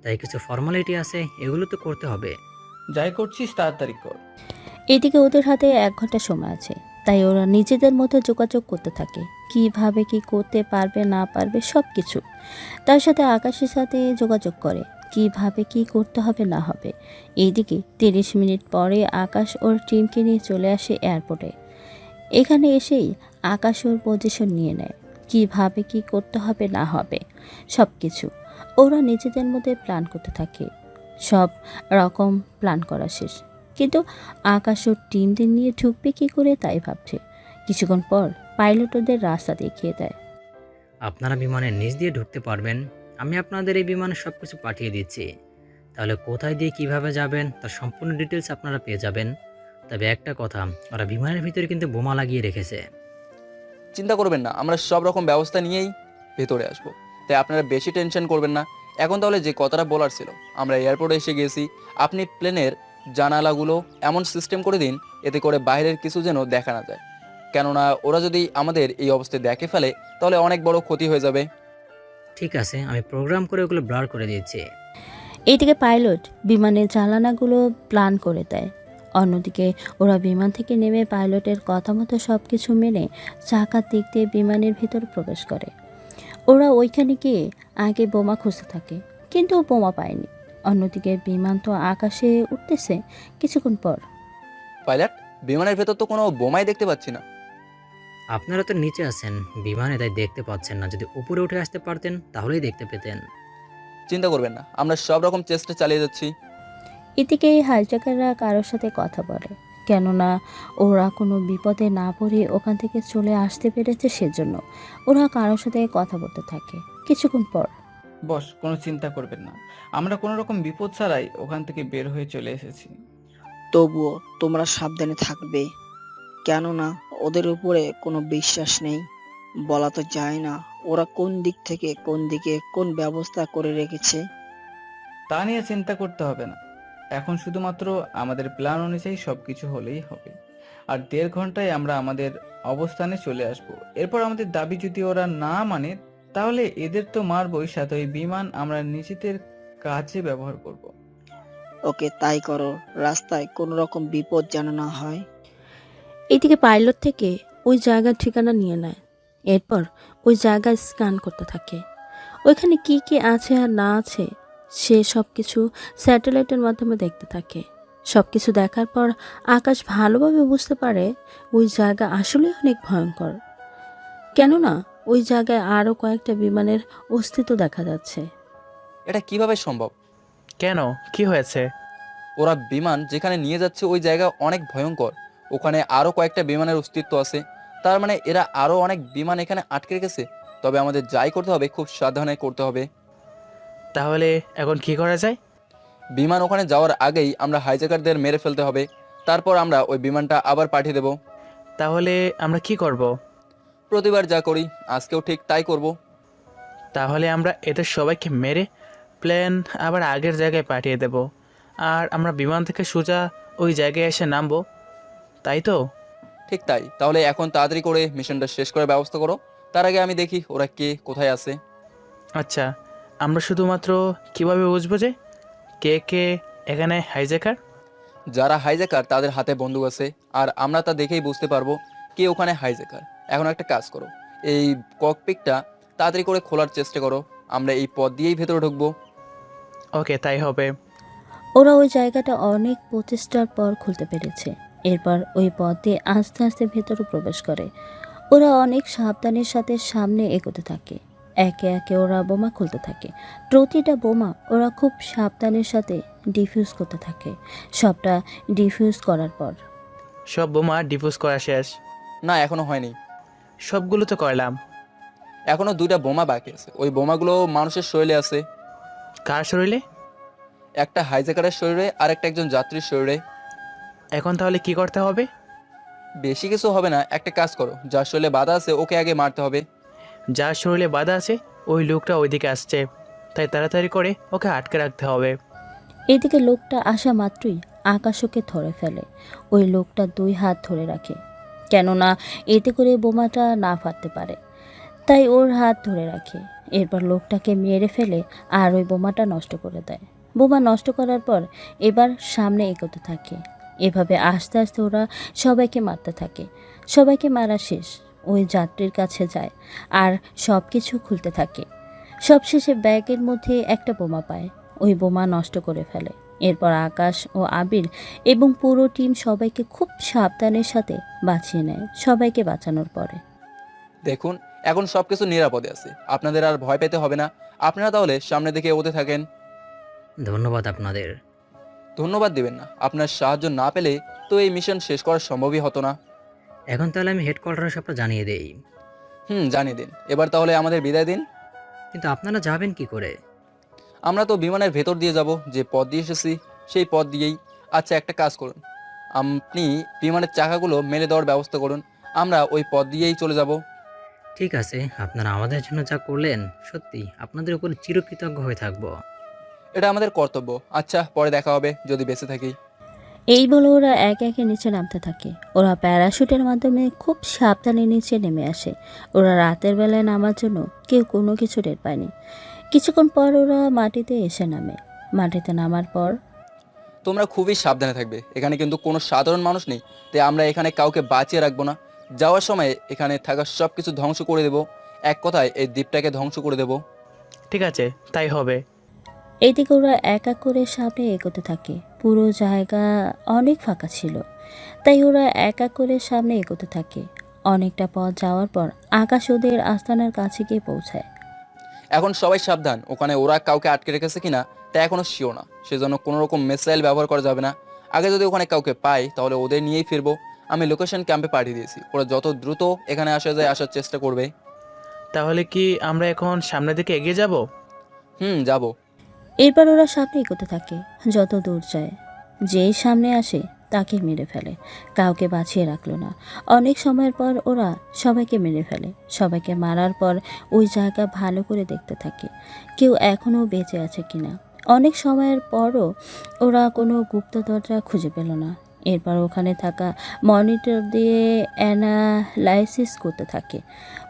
J: তাই কিছু ফর্মালিটি আছে, এগুলো তো করতে হবে।
Q: যাই করছিস তাড়াতাড়ি কর।
C: এদিকে ওদের হাতে 1 ঘন্টা সময় আছে, তাই ওরা নিজেদের মধ্যে যোগাযোগ করতে থাকে, কিভাবে কি করতে পারবে না পারবে সব কিছু। তার সাথে আকাশের সাথে যোগাযোগ করে, কিভাবে কি করতে হবে না হবে। এইদিকে 30 মিনিট পরে আকাশ ওর টিমকে নিয়ে চলে আসে এয়ারপোর্টে। এখানে এসেই আকাশ ওর পজিশন নিয়ে নেয়। কিভাবে কি করতে হবে না হবে সব কিছু ওরা নিজেদের মধ্যে প্ল্যান করতে থাকে। সব রকম প্ল্যান করা শেষ, কিন্তু আকাশ ও টিমদের নিয়ে ঢুকবে কী করে তাই ভাবছে। কিছুক্ষণ পর পাইলট ওদের রাস্তা দেখিয়ে দেয়।
J: আপনারা বিমানের নিচ দিয়ে ঢুকতে পারবেন। আমি আপনাদের এই বিমানে সব কিছু পাঠিয়ে দিচ্ছি। তাহলে কোথায় দিয়ে কিভাবে যাবেন তার সম্পূর্ণ ডিটেলস আপনারা পেয়ে যাবেন। তবে একটা কথা, ওরা বিমানের ভিতরে কিন্তু বোমা লাগিয়ে রেখেছে।
G: চিন্তা করবেন না, আমরা সব রকম ব্যবস্থা নিয়েই ভেতরে আসবো, তাই আপনারা বেশি টেনশন করবেন না। এখন তাহলে যে কথাটা বলার ছিল, আমরা এয়ারপোর্টে এসে গেছি। আপনি প্লেনের জানালাগুলো এমন সিস্টেম করে দিন এতে করে বাইরের কিছু যেন দেখা না যায়, কেননা ওরা যদি আমাদের এই অবস্থায় দেখে ফেলে তাহলে অনেক বড় ক্ষতি হয়ে যাবে।
J: ঠিক আছে, আমি প্রোগ্রাম করে ওগুলো ব্লার করে দিচ্ছি।
C: এইদিকে পাইলট বিমানের জ্বালানাগুলো প্ল্যান করে দেয়। অন্যদিকে ওরা বিমান থেকে নেমে পাইলটের কথা মতো সব কিছু মেনে চাকার দিক দিয়ে বিমানের ভিতর প্রবেশ করে। ওরা ওইখানে গিয়ে আগে বোমা খুঁজতে থাকে, কিন্তু বোমা পায়নি। অন্যদিকে বিমান তো আকাশে উঠতেছে। কিছুক্ষণ পর
G: পাইলট, বিমানের ভেতর তো কোনো বোমাই দেখতে পাচ্ছি না।
J: আপনারা তো নিচে আছেন বিমানে, তাই দেখতে পাচ্ছেন না। যদি উপরে উঠে আসতে পারতেন তাহলেই দেখতে পেতেন।
G: চিন্তা করবেন না, আমরা সব রকম চেষ্টা চালিয়ে যাচ্ছি।
C: এদিকে হাইজ্যাকাররা কারোর সাথে কথা বলে, কেননা ওরা কোনো বিপদে না পড়ে ওখান থেকে চলে আসতে পেরেছে, সেজন্য ওরা কারোর সাথে কথা বলতে থাকে। কিছুক্ষণ পর
Q: বস, কোনো চিন্তা করবেন না, আমরা কোনো রকম বিপদ ছাড়াই ওখান থেকে বের হয়ে চলে এসেছি।
K: তবুও তোমরা সাবধানে থাকবে, কেননা ওদের উপরে কোনো বিশ্বাস নেই। বলা তো যায় না ওরা কোন দিক থেকে কোন দিকে কোন ব্যবস্থা করে রেখেছে।
Q: তা নিয়ে চিন্তা করতে হবে না, এখন শুধুমাত্র আমাদের প্ল্যান অনুযায়ী সবকিছু হলেই হবে। আর 1.5 ঘন্টায় আমরা আমাদের অবস্থানে চলে আসব। এরপর আমাদের দাবি যদি ওরা না মানে তাহলে এদের তো মারবই, সাথে ওই বিমান আমরা নিজেদের কাজে ব্যবহার করব।
K: ওকে, তাই করো। রাস্তায় কোনো রকম বিপদ যেন না হয়।
C: এদিকে পাইলট থেকে ওই জায়গার ঠিকানা নিয়ে নেয়। এরপর ওই জায়গায় স্ক্যান করতে থাকে। ওইখানে কি কি আছে আর না আছে সে সব কিছু স্যাটেলাইটের মাধ্যমে দেখতে থাকে। সব কিছু দেখার পর আকাশ ভালোভাবে বুঝতে পারে ওই জায়গা আসলে অনেক ভয়ঙ্কর, কেননা ওই জায়গায় আরও কয়েকটা বিমানের অস্তিত্ব দেখা যাচ্ছে।
G: এটা কিভাবে সম্ভব?
F: কেন, কি হয়েছে?
G: ওরা বিমান যেখানে নিয়ে যাচ্ছে ওই জায়গা অনেক ভয়ঙ্কর, ওখানে আরো কয়েকটা বিমানের অস্তিত্ব আছে। তার মানে এরা আরো অনেক বিমান এখানে আটকে রেখেছে। তবে আমাদের যাই করতে হবে খুব সাবধানে করতে হবে।
F: তাহলে এখন কি করা যায়?
G: বিমান ওখানে যাওয়ার আগেই আমরা হাইজ্যাকারদের মেরে ফেলতে হবে, তারপর আমরা ওই বিমানটা আবার পাঠিয়ে দেব।
F: তাহলে আমরা কি করব?
G: প্রতিবার যা করি আজকেও ঠিক তাই করব।
F: তাহলে আমরা এদের সবাইকে মেরে প্লেন আবার আগের জায়গায় পাঠিয়ে দেব, আর আমরা বিমান থেকে সোজা ওই জায়গায় এসে নামবো, তাই তো?
G: ঠিক তাই। তাহলে এখন তাড়াতাড়ি করে মিশনটা শেষ করার ব্যবস্থা করো। তার আগে আমি দেখি ওরা কে কোথায় আছে।
F: আচ্ছা, আমরা শুধুমাত্র কিভাবে বুঝবো যে কে কে এখানে হাইজ্যাকার?
G: যারা হাইজ্যাকার তাদের হাতে বন্দুক আছে, আর আমরা তা দেখেই বুঝতে পারবো কে ওখানে হাইজ্যাকার। এখন একটা কাজ করো, এই ককপিটটা তাড়াতাড়ি করে খোলার চেষ্টা করো। আমরা এই পথ দিয়েই ভেতরে ঢুকবো।
F: ওকে, তাই হবে।
C: ওরা ওই জায়গাটা অনেক প্রচেষ্টার পর খুলতে পেরেছে। এরপর ওই পথ দিয়ে আস্তে আস্তে ভেতরে প্রবেশ করে। ওরা অনেক সাবধানের সাথে সামনে এগোতে থাকে। একে একে ওরা বোমা খুলতে থাকে। প্রতিটা বোমা ওরা খুব সাবধানের সাথে ডিফিউজ করতে থাকে। সবটা ডিফিউজ করার পর
F: সব বোমা ডিফিউজ করা শেষ?
G: না, এখনো হয়নি।
F: সবগুলো তো করলাম।
G: এখনো 2টা বোমা বাকি আছে। ওই বোমাগুলো মানুষের শরীরে আছে।
F: কার শরীরে?
G: একটা হাইজ্যাকারের শরীরে আর একটা একজন যাত্রীর শরীরে।
F: এখন তাহলে কি করতে হবে?
G: বেশি কিছু হবে না, একটা কাজ করো, যার শরীরে বাধা আছে ওকে আগে মারতে হবে।
F: যার শরীরে বাধা আছে ওই লোকটা ওইদিকে আসছে, তাই তাড়াতাড়ি করে ওকে আটকে রাখতে হবে।
C: এদিকে লোকটা আসা মাত্রই আকাশ ওকে ধরে ফেলে। ওই লোকটা 2 হাত ধরে রাখে, কেননা এতে করে বোমাটা না ফাটতে পারে, তাই ওর হাত ধরে রাখে। এরপর লোকটাকে মেরে ফেলে আর ওই বোমাটা নষ্ট করে দেয়। বোমা নষ্ট করার পর এবার সামনে এগোতে থাকে। এভাবে আস্তে আস্তে ওরা সবাইকে মারতে থাকে। সবাইকে মারা শেষ ওই যাত্রীর কাছে যায় আর সব কিছু খুলতে থাকে। সবশেষে ব্যাগের মধ্যে একটা বোমা পায়, ওই বোমা নষ্ট করে ফেলে। এরপর আকাশ ও আবির এবং পুরো টিম সবাইকে খুব সাবধানের সাথে বাঁচিয়ে নেয়। সবাইকে বাঁচানোর পরে
G: দেখুন, এখন সবকিছু নিরাপদে আছে, আপনাদের আর ভয় পেতে হবে না। আপনারা তাহলে সামনে দিকে এগোতে থাকেন।
J: ধন্যবাদ আপনাদের।
G: ধন্যবাদ দিবেন না, আপনার সাহায্য না পেলে তো এই মিশন শেষ করা সম্ভবই হতো না।
J: এখন তাহলে আমি হেডকোয়ার্টারে সবটা জানিয়ে দেই।
G: জানিয়ে দিন। এবার তাহলে আমাদের বিদায় দিন।
J: কিন্তু আপনারা যাবেন কি করে?
G: আমরা তো বিমানের ভেতর দিয়ে যাব, যে পথ দিয়ে এসেছি সেই পথ দিয়েই। আচ্ছা, একটা কাজ করুন, আপনি বিমানের চাকাগুলো মেলে দেওয়ার ব্যবস্থা করুন, আমরা ওই পথ দিয়েই চলে যাব।
J: ঠিক আছে, আপনারা আমাদের জন্য যা করলেন সত্যি আপনাদের উপর চিরকৃতজ্ঞ হয়ে থাকবো।
G: এটা আমাদের কর্তব্য। আচ্ছা, পরে দেখা হবে যদি বেঁচে থাকি।
C: এই বলে ওরা একে একে নিচে নামতে থাকে। ওরা প্যারাশুটের মাধ্যমে খুব সাবধানে নিচে নেমে আসে। ওরা রাতের বেলায় নামার জন্য কেউ কোনো কিছু টের পায়নি। কিছুক্ষণ পর ওরা মাটিতে এসে নামে। মাটিতে নামার পর
G: তোমরা খুবই সাবধানে থাকবে, এখানে কিন্তু কোনো সাধারণ মানুষ নেই, তাই আমরা এখানে কাউকে বাঁচিয়ে রাখবো না। যাওয়ার সময় এখানে থাকা সব কিছু ধ্বংস করে দেব, এক কথায় এই দ্বীপটাকে ধ্বংস করে দেব।
F: ঠিক আছে, তাই হবে।
C: এইদিকে ওরা এক এক করে সামনে এগোতে থাকে। পুরো জায়গা অনেক ফাঁকা ছিল, তাই ওরা এক এক করে সামনে এগোতে থাকে। অনেকটা পথ যাওয়ার পর আকাশ ওদের আস্তানার কাছে গিয়ে পৌঁছায়।
G: এখন সবাই সাবধান, ওখানে ওরা কাউকে আটকে রেখেছে কিনা তা এখনো শিওর না, সেজন্য কোনো রকম মিসাইল ব্যবহার করা যাবে না। আগে যদি ওখানে কাউকে পাই তাহলে ওদের নিয়েই ফিরবো। আমি লোকেশন ক্যাম্পে পাঠিয়ে দিয়েছি, ওরা যত দ্রুত এখানে আসা যায় আসার চেষ্টা করবে।
F: তাহলে কি আমরা এখন সামনের দিকে এগিয়ে যাব?
G: যাব।
C: এরপর ওরা সামনে এগোতে থাকে। যত দূর যায়, যেই সামনে আসে তাকে মেরে ফেলে, কাউকে বাঁচিয়ে রাখলো না। অনেক সময়ের পর ওরা সবাইকে মেরে ফেলে। সবাইকে মারার পর ওই জায়গা ভালো করে দেখতে থাকে কেউ এখনও বেঁচে আছে কিনা। অনেক সময়ের পরও ওরা কোনো গুপ্ত দরজা খুঁজে পেল না। এরপর ওখানে থাকা মনিটর দিয়ে অ্যানালাইসিস করতে থাকে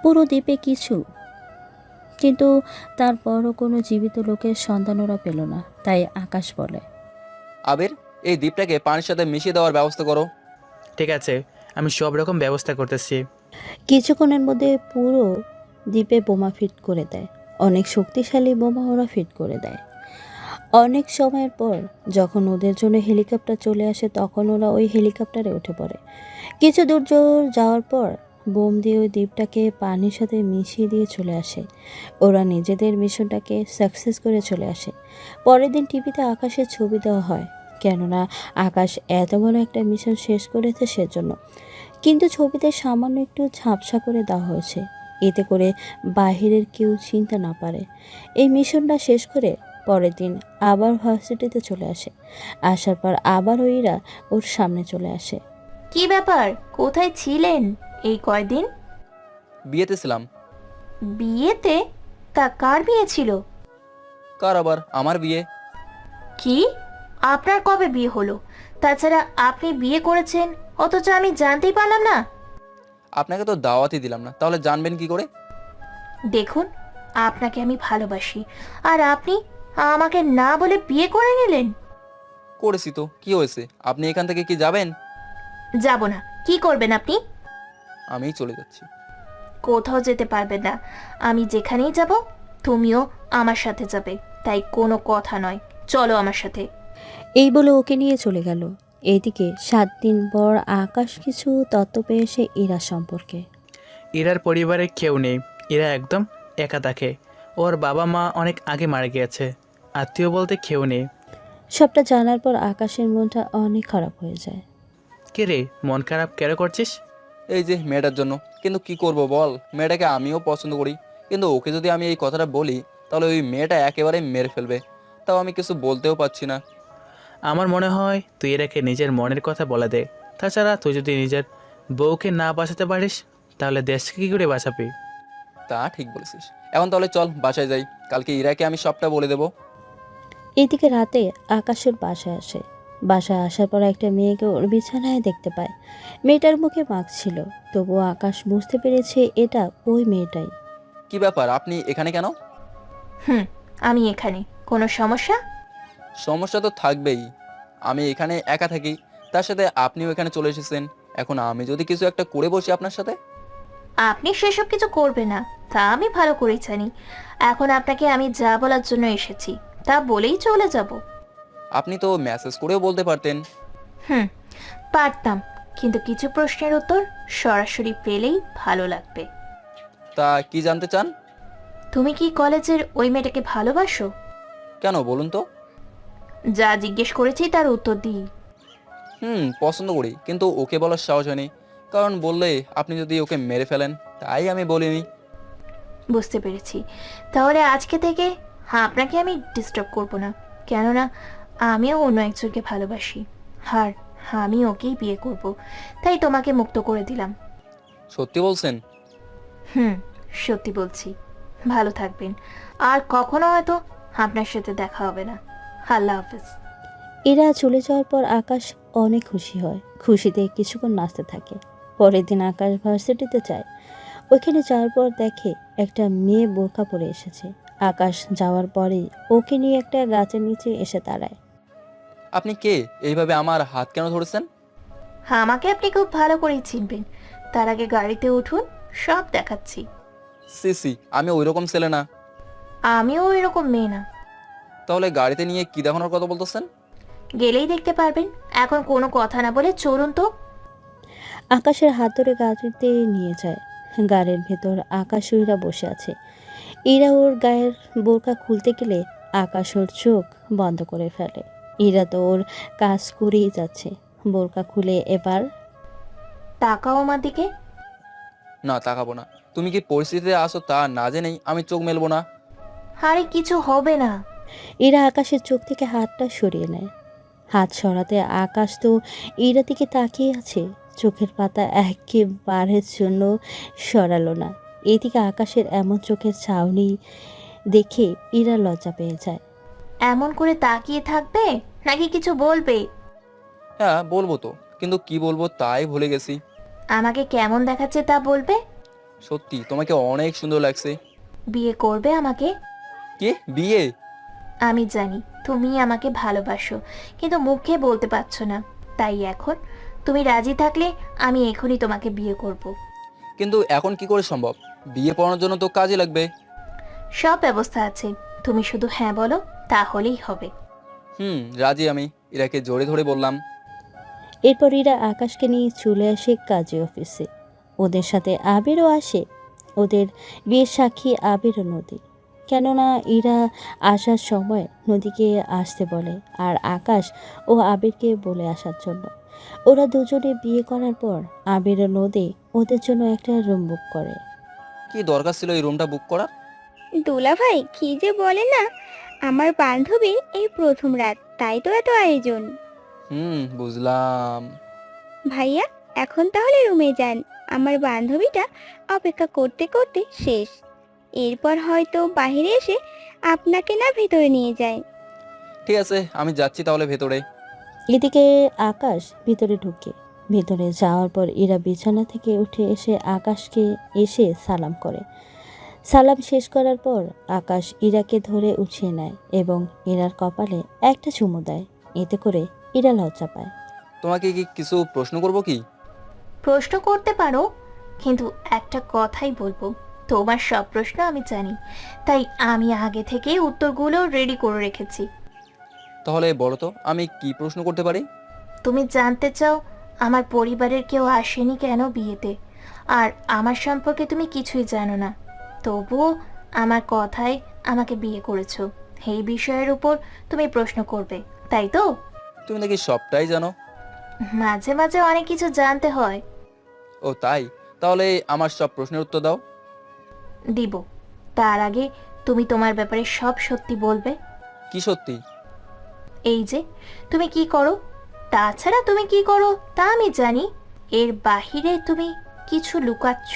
C: পুরো দ্বীপে কিছু, কিন্তু তারপরও কোনো জীবিত লোকের সন্ধান ওরা পেল না। তাই আকাশ বলে,
G: আবির, এই দ্বীপটাকে পানির সাথে মিশিয়ে দেওয়ার ব্যবস্থা করো।
F: ঠিক আছে, আমি সব রকম ব্যবস্থা করতেছি।
C: কিছুক্ষণের মধ্যে পুরো দ্বীপে বোমা ফিট করে দেয়। অনেক শক্তিশালী বোমা ওরা ফিট করে দেয়। অনেক সময়ের পর যখন ওদের জন্য হেলিকপ্টার চলে আসে তখন ওরা ওই হেলিকপ্টারে উঠে পড়ে। কিছু দূর যাওয়ার পর বোম দিয়ে ওই দ্বীপটাকে পানির সাথে মিশিয়ে দিয়ে চলে আসে। ওরা নিজেদের মিশনটাকে সাকসেস করে চলে আসে। পরের দিন টিভিতে আকাশের ছবি দেওয়া হয়, কেননা আকাশ এত বড় একটা মিশন শেষ করেছে সেজন্য। কিন্তু ছবিতে সামান্য একটু ঝাপসা করে দেওয়া হয়েছে, এতে করে বাহিরের কেউ চিনতে না পারে। এই মিশনটা শেষ করে পরের দিন আবার ভার্সিটিতে চলে আসে। আসার পর আবার ওইরা ওর সামনে চলে আসে।
H: কি ব্যাপার, কোথায় ছিলেন এই কয়দিন?
G: বিয়েতে ছিলাম।
H: বিয়েতে? তা কার বিয়ে ছিল?
G: কার আবার? আমার বিয়ে।
H: কি? আপনার কবে বিয়ে হলো? তাছাড়া আপনি বিয়ে করেছেন অথচ আমি জানতেই পারলাম না।
G: আপনাকে তো দাওয়াতই দিলাম না, তাহলে জানবেন কি করে?
H: দেখুন, আপনাকে আমি ভালোবাসি, আর আপনি আমাকে না বলে বিয়ে করে নিলেন।
G: করেছি তো, কি হয়েছে? আপনি এখান থেকে কি যাবেন?
H: যাব না। কি করবেন আপনি?
G: আমি চলে যাচ্ছি।
H: কোথাও যেতে পারবেন না। আমি যেখানেই যাব তুমিও আমার সাথে যাবে, তাই কোনো কথা নয়, চলো আমার সাথে।
C: এই বলে ওকে নিয়ে চলে গেল। এইদিকে 7 দিন পর আকাশ কিছু তথ্য পেয়েছে ইরা সম্পর্কে।
F: ইরার পরিবারে কেউ নেই, ইরা একদম একা থাকে। ওর বাবা মা অনেক আগে মারা গিয়েছে, আত্মীয় বলতে কেউ নেই।
C: সবটা জানার পর আকাশের মনটা অনেক খারাপ হয়ে যায়।
F: কে রে, মন খারাপ কেন করছিস?
G: এই যে মেয়েটার জন্য। কিন্তু কি করব বল, মেয়েটাকে আমিও পছন্দ করি, কিন্তু ওকে যদি আমি এই কথাটা বলি তাহলে ওই মেয়েটা একেবারে মেরে ফেলবে, তাও আমি কিছু বলতেও পারছি না।
F: আমার মনে হয় তুই এরাকে নিজের মনের কথা বলে দে। তাছাড়া তুই যদি নিজের বউকে না বাঁচাতে পারিস তাহলে দেশকে কী করে বাঁচাবি?
G: তা ঠিক বলেছিস। এখন তাহলে চল বাসায় যাই, কালকে ইরাকে আমি সবটা বলে দেব।
C: এদিকে রাতে আকাশের বাসায় আসে। বাসায় আসার পর একটা মেয়েকে ওর বিছানায় দেখতে পায়। মেয়েটার মুখে মাস্ক ছিল, তবুও আকাশ বুঝতে পেরেছে এটা ওই মেয়েটাই।
G: কি ব্যাপার, আপনি এখানে কেন?
H: আমি এখানে, কোনো সমস্যা?
G: সমস্যা তো থাকবেই, আমি এখানে একা থাকি, তার সাথে আপনিও এখানে চলে এসেছেন। এখন আমি যদি কিছু একটা করে বসি আপনার সাথে?
H: আপনি সেসব কিছু করবেন না, তা আমি ভালো করেই জানি। এখন আপনাকে আমি যা বলার জন্য এসেছি তা বলেই চলে যাব।
G: আপনি তো মেসেজ করেও বলতে পারতেন।
H: পারতাম, কিন্তু কিছু প্রশ্নের উত্তর সরাসরি পেলেই ভালো লাগবে।
G: তা কি জানতে চান?
H: তুমি কি কলেজের ওই মেয়েটাকে ভালোবাসো?
G: কেন বলুন তো?
H: যা জিজ্ঞেস করেছি তার উত্তর দিই।
G: পছন্দ করি, কিন্তু ওকে বলার সাহস হয়নি, কারণ বললে আপনি যদি ওকে মেরে ফেলেন, তাই আমি বলিনি।
H: বুঝতে পেরেছি। তাহলে আজকে থেকে আপনাকে আমি ডিস্টার্ব করব না, কেননা আমিও অন্য একজনকে ভালোবাসি, আর আমি ওকেই বিয়ে করব, তাই তোমাকে মুক্ত করে দিলাম।
G: সত্যি বলছেন?
H: সত্যি বলছি। ভালো থাকবেন, আর কখনো হয়তো আপনার সাথে দেখা হবে না। আল্লাহ হাফেজ।
C: এরা চলে যাওয়ার পর আকাশ অনেক খুশি হয়। খুশিতে কিছুক্ষণ নাচতে থাকে। পরের দিন আকাশ ভার্সিটিতে যায়। ওইখানে যাওয়ার পর দেখে একটা মেয়ে বোরকা পরে এসেছে। আকাশ যাওয়ার পরেই ওকে নিয়ে একটা গাছের নিচে এসে দাঁড়ায়।
G: আপনি কে? এইভাবে আমার হাত কেন ধরেছেন?
H: আমাকে আপনি খুব ভালো করেই চিনবেন। তার আগে গাড়িতে উঠুন, সব দেখাচ্ছি।
G: সি, আমি ওইরকম ছেলে না।
H: আমিও এরকম মেয়ে না।
G: তাহলে গাড়িতে নিয়ে কি দেখানোর কথা বলতেছেন?
H: গেলেই দেখতে পারবেন। এখন কোনো কথা না বলে চলুন তো।
C: আকাশের হাত ধরে গাড়িতে নিয়ে যায়। গাড়ির ভেতর আকাশ ও ইরা বসে আছে। ইরা ওর গায়ের বোরকা খুলতে গেলে আকাশ ওর চোখ বন্ধ করে ফেলে। ইরা তো ওর কাজ করেই যাচ্ছে। বোরকা খুলে এবার
H: তাকাও আমার দিকে।
G: না, তাকাবো না। তুমি কি পরিস্থিতিতে আসো তা না জেনেই আমি চোখ মেলবো না।
H: আরে কিছু হবে না।
C: ইরা আকাশের চোখ থেকে হাতটা সরিয়ে নেয়। হাত সরাতে আকাশ তো ইরা দিকে তাকিয়ে আছে। চোখের পাতা একেবারের জন্য সরালো না। এদিকে আকাশের এমন চোখের ছাউনি দেখে ইরা লজ্জা পেয়ে যায়।
H: এমন করে তাকিয়ে থাকবে নাকি কিছু বলবে?
G: হ্যাঁ বলবো তো, কিন্তু কি বলবো তাই ভুলে গেছি।
H: আমাকে কেমন দেখাচ্ছে তা বলবে?
G: সত্যি তোমাকে অনেক সুন্দর লাগছে।
H: বিয়ে করবে আমাকে?
G: কি বিয়ে?
H: আমি জানি তুমি আমাকে ভালোবাসো, কিন্তু মুখে বলতে পারছো না। তাই এখন তুমি রাজি থাকলে আমি এখনই তোমাকে বিয়ে করব।
G: কিন্তু এখন কি করে সম্ভব? বিয়ে পড়ানোর জন্য তো কাজে লাগবে।
H: সব ব্যবস্থা আছে, তুমি শুধু হ্যাঁ বলো, তাহলেই হবে।
G: রাজি আমি। ইরাকে জোরে ধরে বললাম।
C: এরপর ইরা আকাশকে নিয়ে চলে আসে কাজী অফিসে। ওদের সাথে আবিরও আসে। ওদের বিয়ের সাক্ষী আবির ও নদী। কেননা ইরা আসার সময় নদীকে আসতে বলে, আর আকাশ ও আবিরকে বলে আসার জন্য। ওরা দুজনে বিয়ে করার পর আবির ও নদী ওদের জন্য একটা রুম বুক করে।
G: কি দরকার ছিল এই রুমটা বুক করার?
I: দুলা ভাই কি যে বলে না, আমার বান্ধবীর এই প্রথম রাত, তাই তো এত আয়োজন।
G: বুঝলাম।
I: ভাইয়া এখন তাহলে রুমে যান, আমার বান্ধবীটা অপেক্ষা করতে করতে শেষ। এরপর হয়তো বাইরে এসে আপনাকে না ভেতরে নিয়ে যায়।
G: ঠিক আছে, আমি যাচ্ছি তাহলে ভেতরে।
C: এদিকে আকাশ ভিতরে ঢুকে। ভিতরে যাওয়ার পর ইরা বিছানা থেকে উঠে এসে আকাশকে এসে সালাম করে। সালাম শেষ করার পর আকাশ ইরাকে ধরে উঠিয়ে নেয় এবং ইরার কপালে একটা চুমু দেয়। এতে করে ইরা লজ্জা পায়।
G: তোমাকে কি কিছু প্রশ্ন করব কি?
H: প্রশ্ন করতে পারো, কিন্তু একটা কথাই বলবো, তোমার সব প্রশ্ন আমি জানি, তাই আমি আগে থেকেই উত্তরগুলো রেডি করে রেখেছি।
G: তাহলে বলো তো, আমি কি প্রশ্ন করতে পারি?
H: তুমি জানতে চাও আমার পরিবারের কেউ আসেনি কেন বিয়েতে, আর আমার সম্পর্কে তুমি কিছুই জানো না, তবুও আমার কথায় আমাকে বিয়ে করেছো। এই বিষয়ের উপর তুমি প্রশ্ন করবে, তাই তো?
G: তুমি নাকি সবটাই জানো?
H: মাঝে মাঝে অনেক কিছু জানতে হয়।
G: ও তাই? তাহলে আমার সব প্রশ্নের উত্তর দাও।
H: দিব। তার আগে তুমি তোমার ব্যাপারে সব সত্যি বলবে।
G: কি সত্যি?
H: এই যে তুমি কি করো, তাছাড়া তুমি কি করো তা আমি জানি, এর বাহিরে তুমি কিছু লুকাচ্ছ।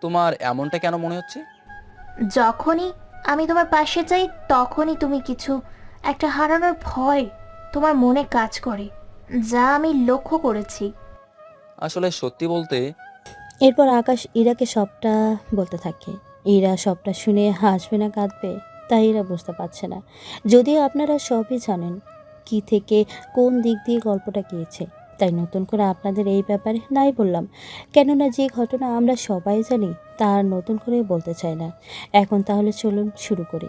G: তোমার এমনটা কেন মনে হচ্ছে?
H: যখনই আমি তোমার পাশে যাই তখনই তুমি কিছু একটা হারানোর ভয় তোমার মনে কাজ করে, যা আমি লক্ষ্য করেছি।
G: আসলে সত্যি বলতে,
C: এরপর আকাশ ইরাকে সবটা বলতে থাকে। ইরা সবটা শুনে হাসবে না কাঁদবে তাই ইরা বুঝতে পারছে না। যদিও আপনারা সবই জানেন কি থেকে কোন দিক দিয়ে গল্পটা গিয়েছে, তাই নতুন করে আপনাদের এই ব্যাপারে নাই বললাম। কেননা যে ঘটনা আমরা সবাই জানি তা আর নতুন করে বলতে চাই না। এখন তাহলে চলুন শুরু করি।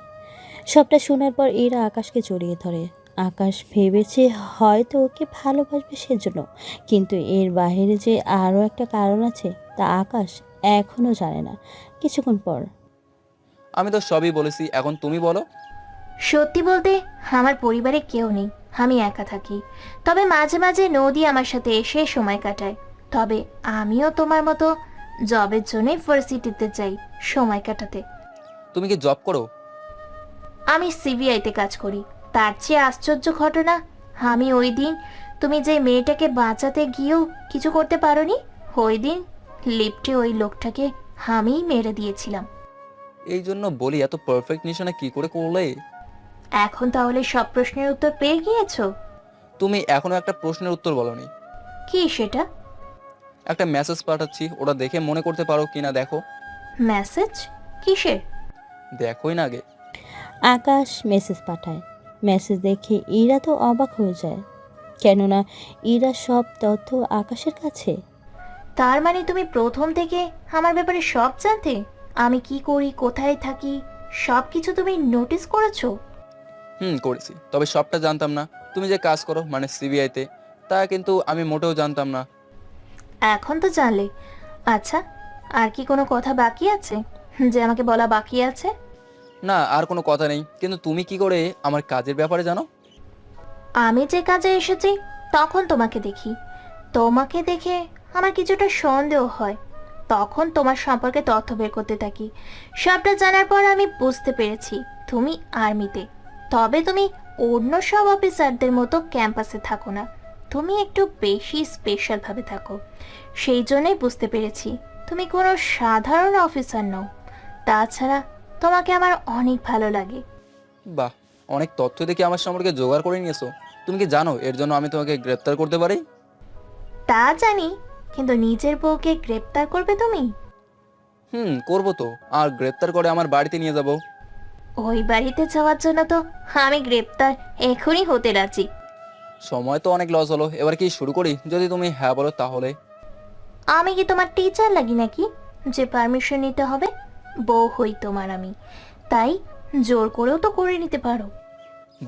C: সবটা শোনার পর ইরা আকাশকে জড়িয়ে ধরে। আকাশ ভেবেছে হয়তো ওকে ভালোবাসবে সেজন্য, কিন্তু এর বাইরে যে আরও একটা কারণ আছে তা আকাশ এখনও জানে না। কিছুক্ষণ পর
G: আমি তো সবই বলেছি, এখন তুমি বলো।
H: সত্যি বলতে আমার পরিবারে কেউ নেই, আমি একা থাকি। তবে মাঝে মাঝে নদী আমার সাথে এসে সময় কাটায়। তবে আমিও তোমার মতো জবের জন্য ভার্সিটিতে যাই সময় কাটাতে।
G: তুমি কি জব করো?
H: আমি সিবিআইতে কাজ করি। তার চেয়ে আশ্চর্য ঘটনা, আমি ওই দিন তুমি যে মেয়েটাকে বাঁচাতে গিয়েও কিছু করতে পারোনি, ওই দিন লিফটে ওই লোকটাকে আমিই মেরে দিয়েছিলাম।
G: এই জন্য বলি এত পারফেক্ট নিশানা কি করে করলে?
H: এখন তাহলে সব প্রশ্নের উত্তর পেয়ে গিয়েছো?
G: তুমি এখনো একটা প্রশ্নের উত্তর বলনি।
H: কি সেটা?
G: একটা মেসেজ পাঠাচ্ছি, ওটা দেখে মনে করতে পারো কিনা দেখো।
H: মেসেজ? কিসের?
G: দেখোই না আগে।
C: আকাশ মেসেজ পাঠায়। মেসেজ দেখে ইরা তো অবাক হয়ে যায়, কেননা ইরা সব তথ্য আকাশের কাছে।
H: তার মানে তুমি প্রথম থেকে আমার ব্যাপারে সব জানতে? আমি কি করি, কোথায় থাকি, সব কিছু তুমি নোটিস করেছো?
G: করেছি, তবে সবটা জানতাম না। তুমি যে কাজ করো মানে সিবিআইতে, তা কিন্তু আমি মোটেও জানতাম না।
H: এখন তো জানলে। আচ্ছা, আর কি কোনো কথা বাকি আছে যে আমাকে বলা বাকি আছে?
G: না, আর কোনো কথা নেই, কিন্তু তুমি কি করে আমার কাজের ব্যাপারে জানো?
H: আমি যে কাজে এসেছি তখন তোমাকে দেখি। তোমাকে দেখে আমার কিছুটা সন্দেহ হয়। তখন তোমার সম্পর্কে তথ্য বের করতে থাকি। সবটা জানার পর আমি বুঝতে পেরেছি তুমি আর্মিতে। তবে তুমি অন্য সব অফিসারদের মতো ক্যাম্পাসে থাকো না, তুমি একটু বেশি স্পেশালভাবে থাকো। সেই জন্যই বুঝতে পেরেছি তুমি কোনো সাধারণ অফিসার নও। তাছাড়া তোমাকে আমার অনেক ভালো লাগে।
G: বাহ, অনেক তথ্য দেখে আমার সম্পর্কে জোগাড় করে নিয়েছো। তুমি কি জানো এর জন্য আমি তোমাকে গ্রেপ্তার করতে পারি?
H: তা জানি, কিন্তু নিজের বউকে গ্রেপ্তার করবে তুমি?
G: করবো তো। আর গ্রেপ্তার করে আমার বাড়িতে নিয়ে যাব।
H: ওই বাড়িতে যাওয়ার জন্য তো আমি গ্রেপ্তার এখনই হতে রাজি।
G: সময় তো অনেক লস হলো, এবার কি শুরু করি? যদি তুমি হ্যাঁ বলো তাহলে।
H: আমি কি তোমার টিচার লাগি নাকি যে পারমিশন নিতে হবে? বউ হই তোমার আমি, তাই জোর করেও তো করে নিতে পারো।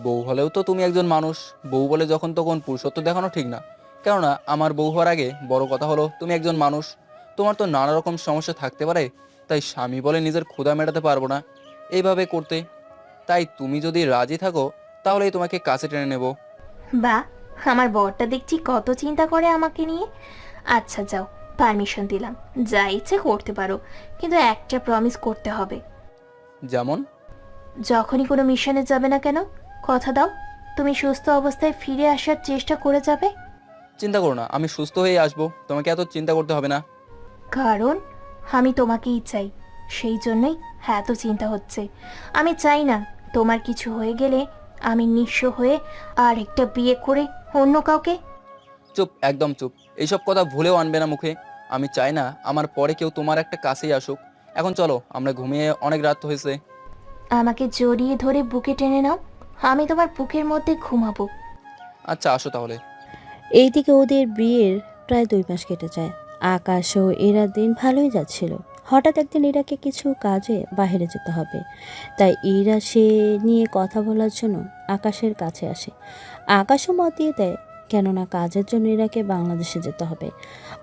G: বউ হলেও তো তুমি একজন মানুষ। বউ বলে যখন তখন পুরুষত্ব দেখানো ঠিক না। কেননা আমার বউ হওয়ার আগে বড় কথা হলো তুমি একজন মানুষ। তোমার তো নানা রকম সমস্যা থাকতে পারে, তাই স্বামী বলে নিজের ক্ষুধা মেটাতে পারবো না এইভাবে করতে। তাই তুমি যদি রাজি থাকো তাহলেই তোমাকে কাছে টেনে নেব।
H: বা, আমার বরটা দেখছি কত চিন্তা করে আমাকে নিয়ে। আচ্ছা যাও, পারমিশন দিলাম, যা ইচ্ছে করতে পারো, কিন্তু একটা প্রমিস করতে হবে।
G: যেমন?
H: যখনই কোনো মিশনে যাবে না কেন, কথা দাও তুমি সুস্থ অবস্থায় ফিরে আসার চেষ্টা করে যাবে।
G: চিন্তা করো না, আমি সুস্থ হয়ে আসবো, তোমাকে এত চিন্তা করতে হবে না।
H: কারণ আমি তোমাকেই চাই, সেই জন্যই এত চিন্তা হচ্ছে। আমি চাই না তোমার কিছু হয়ে গেলে আমি নিঃস্ব হয়ে আর একটা বিয়ে করে অন্য কাউকে।
G: চুপ, একদম চুপ। এইসব কথা ভুলেও আনবে না মুখে। আমি চাই না আমার পরে কেউ তোমার একটা কাছেই আসুক। এখন চলো, আমরা ঘুমিয়ে অনেক রাত হয়েছে।
H: আমাকে জড়িয়ে ধরে বুকে টেনে নাও, আমি তোমার বুকের মধ্যে ঘুমাবো।
G: আচ্ছা, আসো তাহলে।
C: এইদিকে ওদের বিয়ের প্রায় 2 মাস কেটে যায়। আকাশ ও এরার দিন ভালোই যাচ্ছিল। হঠাৎ একদিন ইরাকে কিছু কাজে বাইরে যেতে হবে, তাই ইরা সে নিয়ে কথা বলার জন্য আকাশের কাছে আসে। আকাশও মত দিয়ে দেয়, কেননা কাজের জন্য ইরাকে বাংলাদেশে যেতে হবে।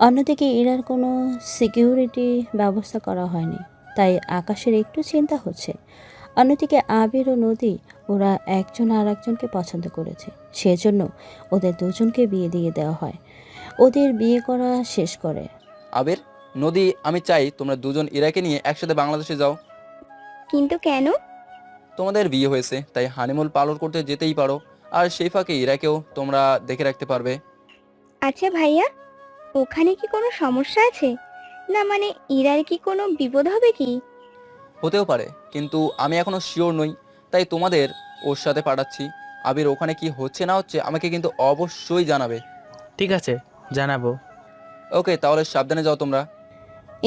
C: অন্যদিকে ইরার কোনো সিকিউরিটি ব্যবস্থা করা হয়নি, তাই আকাশের একটু চিন্তা হচ্ছে। অন্যদিকে আবির ও নদী, ওরা একজন আর একজনকে পছন্দ করেছে, সেজন্য ওদের দুজনকে বিয়ে দিয়ে দেওয়া হয়। ওদের বিয়ে করা শেষ করে
G: আবির, নদী, আমি চাই তোমরা দুজন ইরাকে নিয়ে একসাথে বাংলাদেশে যাও।
I: কিন্তু কেন?
G: তোমাদের বিয়ে হয়েছে, তাই হানিমুন পালন করতে যেতেই পারো। আর সেই ফাঁকে ইরাকেও তোমরা দেখে রাখতে পারবে।
I: আচ্ছা ভাইয়া, ওখানে কি কোনো সমস্যা আছে? না মানে ইরার কি কোনো বিপদ হবে কি?
G: হতেও পারে, কিন্তু আমি এখনো শিওর নই, তাই তোমাদের ওর সাথে পাঠাচ্ছি। আবির, ওখানে কি হচ্ছে না হচ্ছে আমাকে কিন্তু অবশ্যই জানাবে।
F: ঠিক আছে, জানাবো।
G: ওকে, তাহলে সাবধানে যাও তোমরা।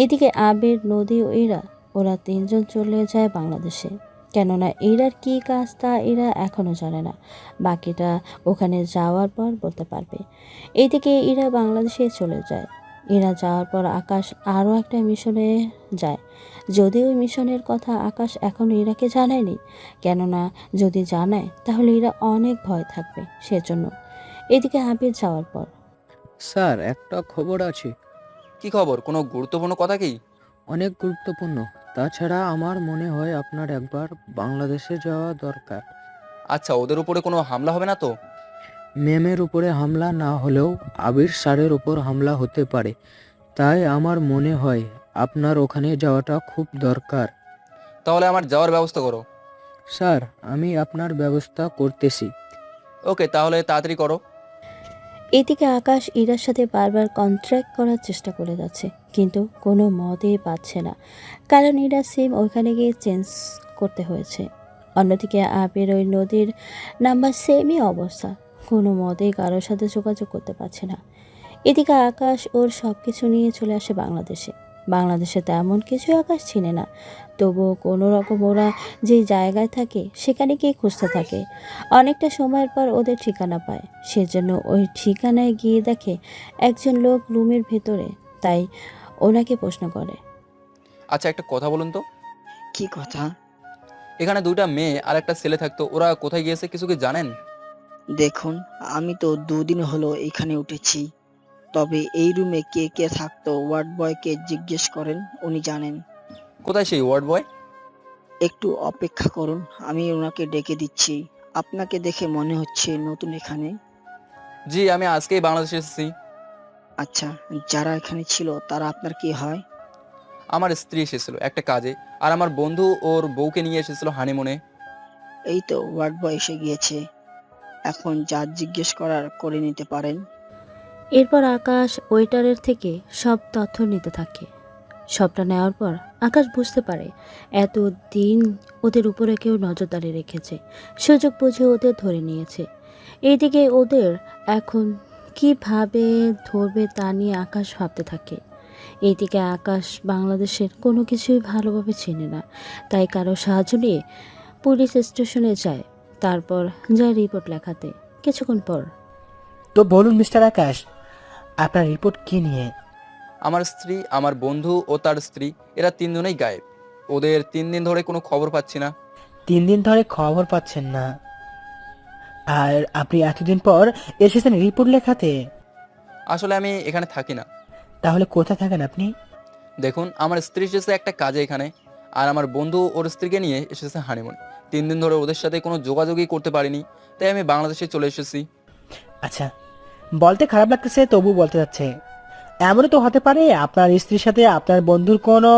C: এদিকে আবির, নদী ও ইরা, ওরা 3 জন চলে যায় বাংলাদেশে। কেননা ইরার কী কাজ তা এরা এখনও জানে না, বাকিটা ওখানে যাওয়ার পর বলতে পারবে। এইদিকে ইরা বাংলাদেশে চলে যায়। ইরা যাওয়ার পর আকাশ আরও একটা মিশনে যায়। যদিও ওই মিশনের কথা আকাশ এখনও ইরাকে জানায়নি, কেননা যদি জানায় তাহলে ইরা অনেক ভয় থাকবে, সেজন্য। এদিকে আবির যাওয়ার পর
N: স্যার, একটা খবর আছে।
G: কি খবর? কোনো গুরুত্বপূর্ণ কথা কি?
N: অনেক গুরুত্বপূর্ণ। তাছাড়া আমার মনে হয় আপনার একবার বাংলাদেশে যাওয়া দরকার।
G: আচ্ছা, ওদের উপরে কোনো হামলা হবে না তো?
N: ম্যামের উপরে হামলা না হলেও আবির স্যারের উপর হামলা হতে পারে, তাই আমার মনে হয় আপনার ওখানে যাওয়াটা খুব দরকার।
G: তাহলে আমার যাওয়ার ব্যবস্থা করো।
N: স্যার, আমি আপনার ব্যবস্থা করতেছি।
G: ওকে, তাহলে তাড়াতাড়ি করো।
C: এদিকে আকাশ ইরার সাথে বারবার কন্ট্রাক্ট করার চেষ্টা করে যাচ্ছে, কিন্তু কোনো মতেই পাচ্ছে না, কারণ ইরা সিম ওইখানে গিয়ে চেঞ্জ করতে হয়েছে। অন্যদিকে আবির ওই নদীর নাম্বার সেমই অবস্থা, কোনো মতেই কারোর সাথে যোগাযোগ করতে পারছে না। এদিকে আকাশ ওর সব কিছু নিয়ে চলে আসে বাংলাদেশে। বাংলাদেশে তেমন কিছু আকাশ চিনে না, তবুও কোনো রকম ওরা যে জায়গায় থাকে সেখানে গিয়ে খুঁজতে থাকে। অনেকটা সময়ের পর ওদের ঠিকানা পায়, সেজন্য ওই ঠিকানায় গিয়ে দেখে একজন লোক রুমের ভেতরে, তাই ওনাকে প্রশ্ন করে।
G: আচ্ছা, একটা কথা বলুন তো,
K: কি কথা?
G: এখানে দুইটা মেয়ে আর একটা ছেলে থাকতো, ওরা কোথায় গিয়েছে কিছু কি জানেন?
K: দেখুন, আমি তো 2 দিন হলো এখানে উঠেছি, তবে এই রুমে কে কে থাকতো ওয়ার্ড বয়কে জিজ্ঞেস করেন, উনি জানেন।
G: কোথায় সেই ওয়ার্ড বয়?
K: একটু অপেক্ষা করুন, আমি ওনাকে ডেকে দিচ্ছি। আপনাকে দেখে মনে হচ্ছে নতুন এখানে।
G: জি, আমি আজকেই বাংলাদেশে এসেছি।
K: আচ্ছা, যারা এখানে ছিল তারা আপনার কি হয়?
G: আমার স্ত্রী এসেছিল একটা কাজে, আর আমার বন্ধু ওর বউকে নিয়ে এসেছিল হানিমুনে।
K: এই তো ওয়ার্ড বয় এসে গিয়েছে, এখন যা জিজ্ঞেস করার করে নিতে পারেন।
C: এরপর আকাশ ওয়েটারের থেকে সব তথ্য নিতে থাকে। সবটা নেওয়ার পর আকাশ বুঝতে পারে এতদিন ওদের উপরে কেউ নজরদারি রেখেছে, সুযোগ বুঝে ওদের ধরে নিয়েছে। এইদিকে ওদের এখন কিভাবে ধরবে তা নিয়ে আকাশ ভাবতে থাকে। এইদিকে আকাশ বাংলাদেশের কোনো কিছুই ভালোভাবে চেনে না, তাই কারো সাহায্য নিয়ে পুলিশ স্টেশনে যায়, তারপর যায় রিপোর্ট লেখাতে। কিছুক্ষণ পর,
O: তো বলুন মিস্টার আকাশ, আপনার রিপোর্ট কি নিয়ে?
G: আমার স্ত্রী, আমার বন্ধু ও তার স্ত্রী, এরা তিনজনেই গায়েব। ওদের 3 দিন ধরে কোনো খবর পাচ্ছি না।
O: 3 দিন ধরে খবর পাচ্ছেন না, আর আপনি এতদিন পর এসেছেন রিপোর্ট লেখাতে?
G: আসলে আমি এখানে থাকি না।
O: তাহলে কোথায় থাকেন আপনি?
G: দেখুন, আমার স্ত্রী এসেছে একটা কাজে এখানে, আর আমার বন্ধু ওর স্ত্রীকে নিয়ে এসেছে হানিমুনে। 3 দিন ধরে ওদের সাথে কোনো যোগাযোগই করতে পারিনি, তাই আমি বাংলাদেশে চলে এসেছি।
O: আচ্ছা, বলতে খারাপ লাগতেছে, তবু বলতে যাচ্ছে, এমনও তো হতে পারে আপনার স্ত্রীর সাথে আপনার বন্ধুর কোনো...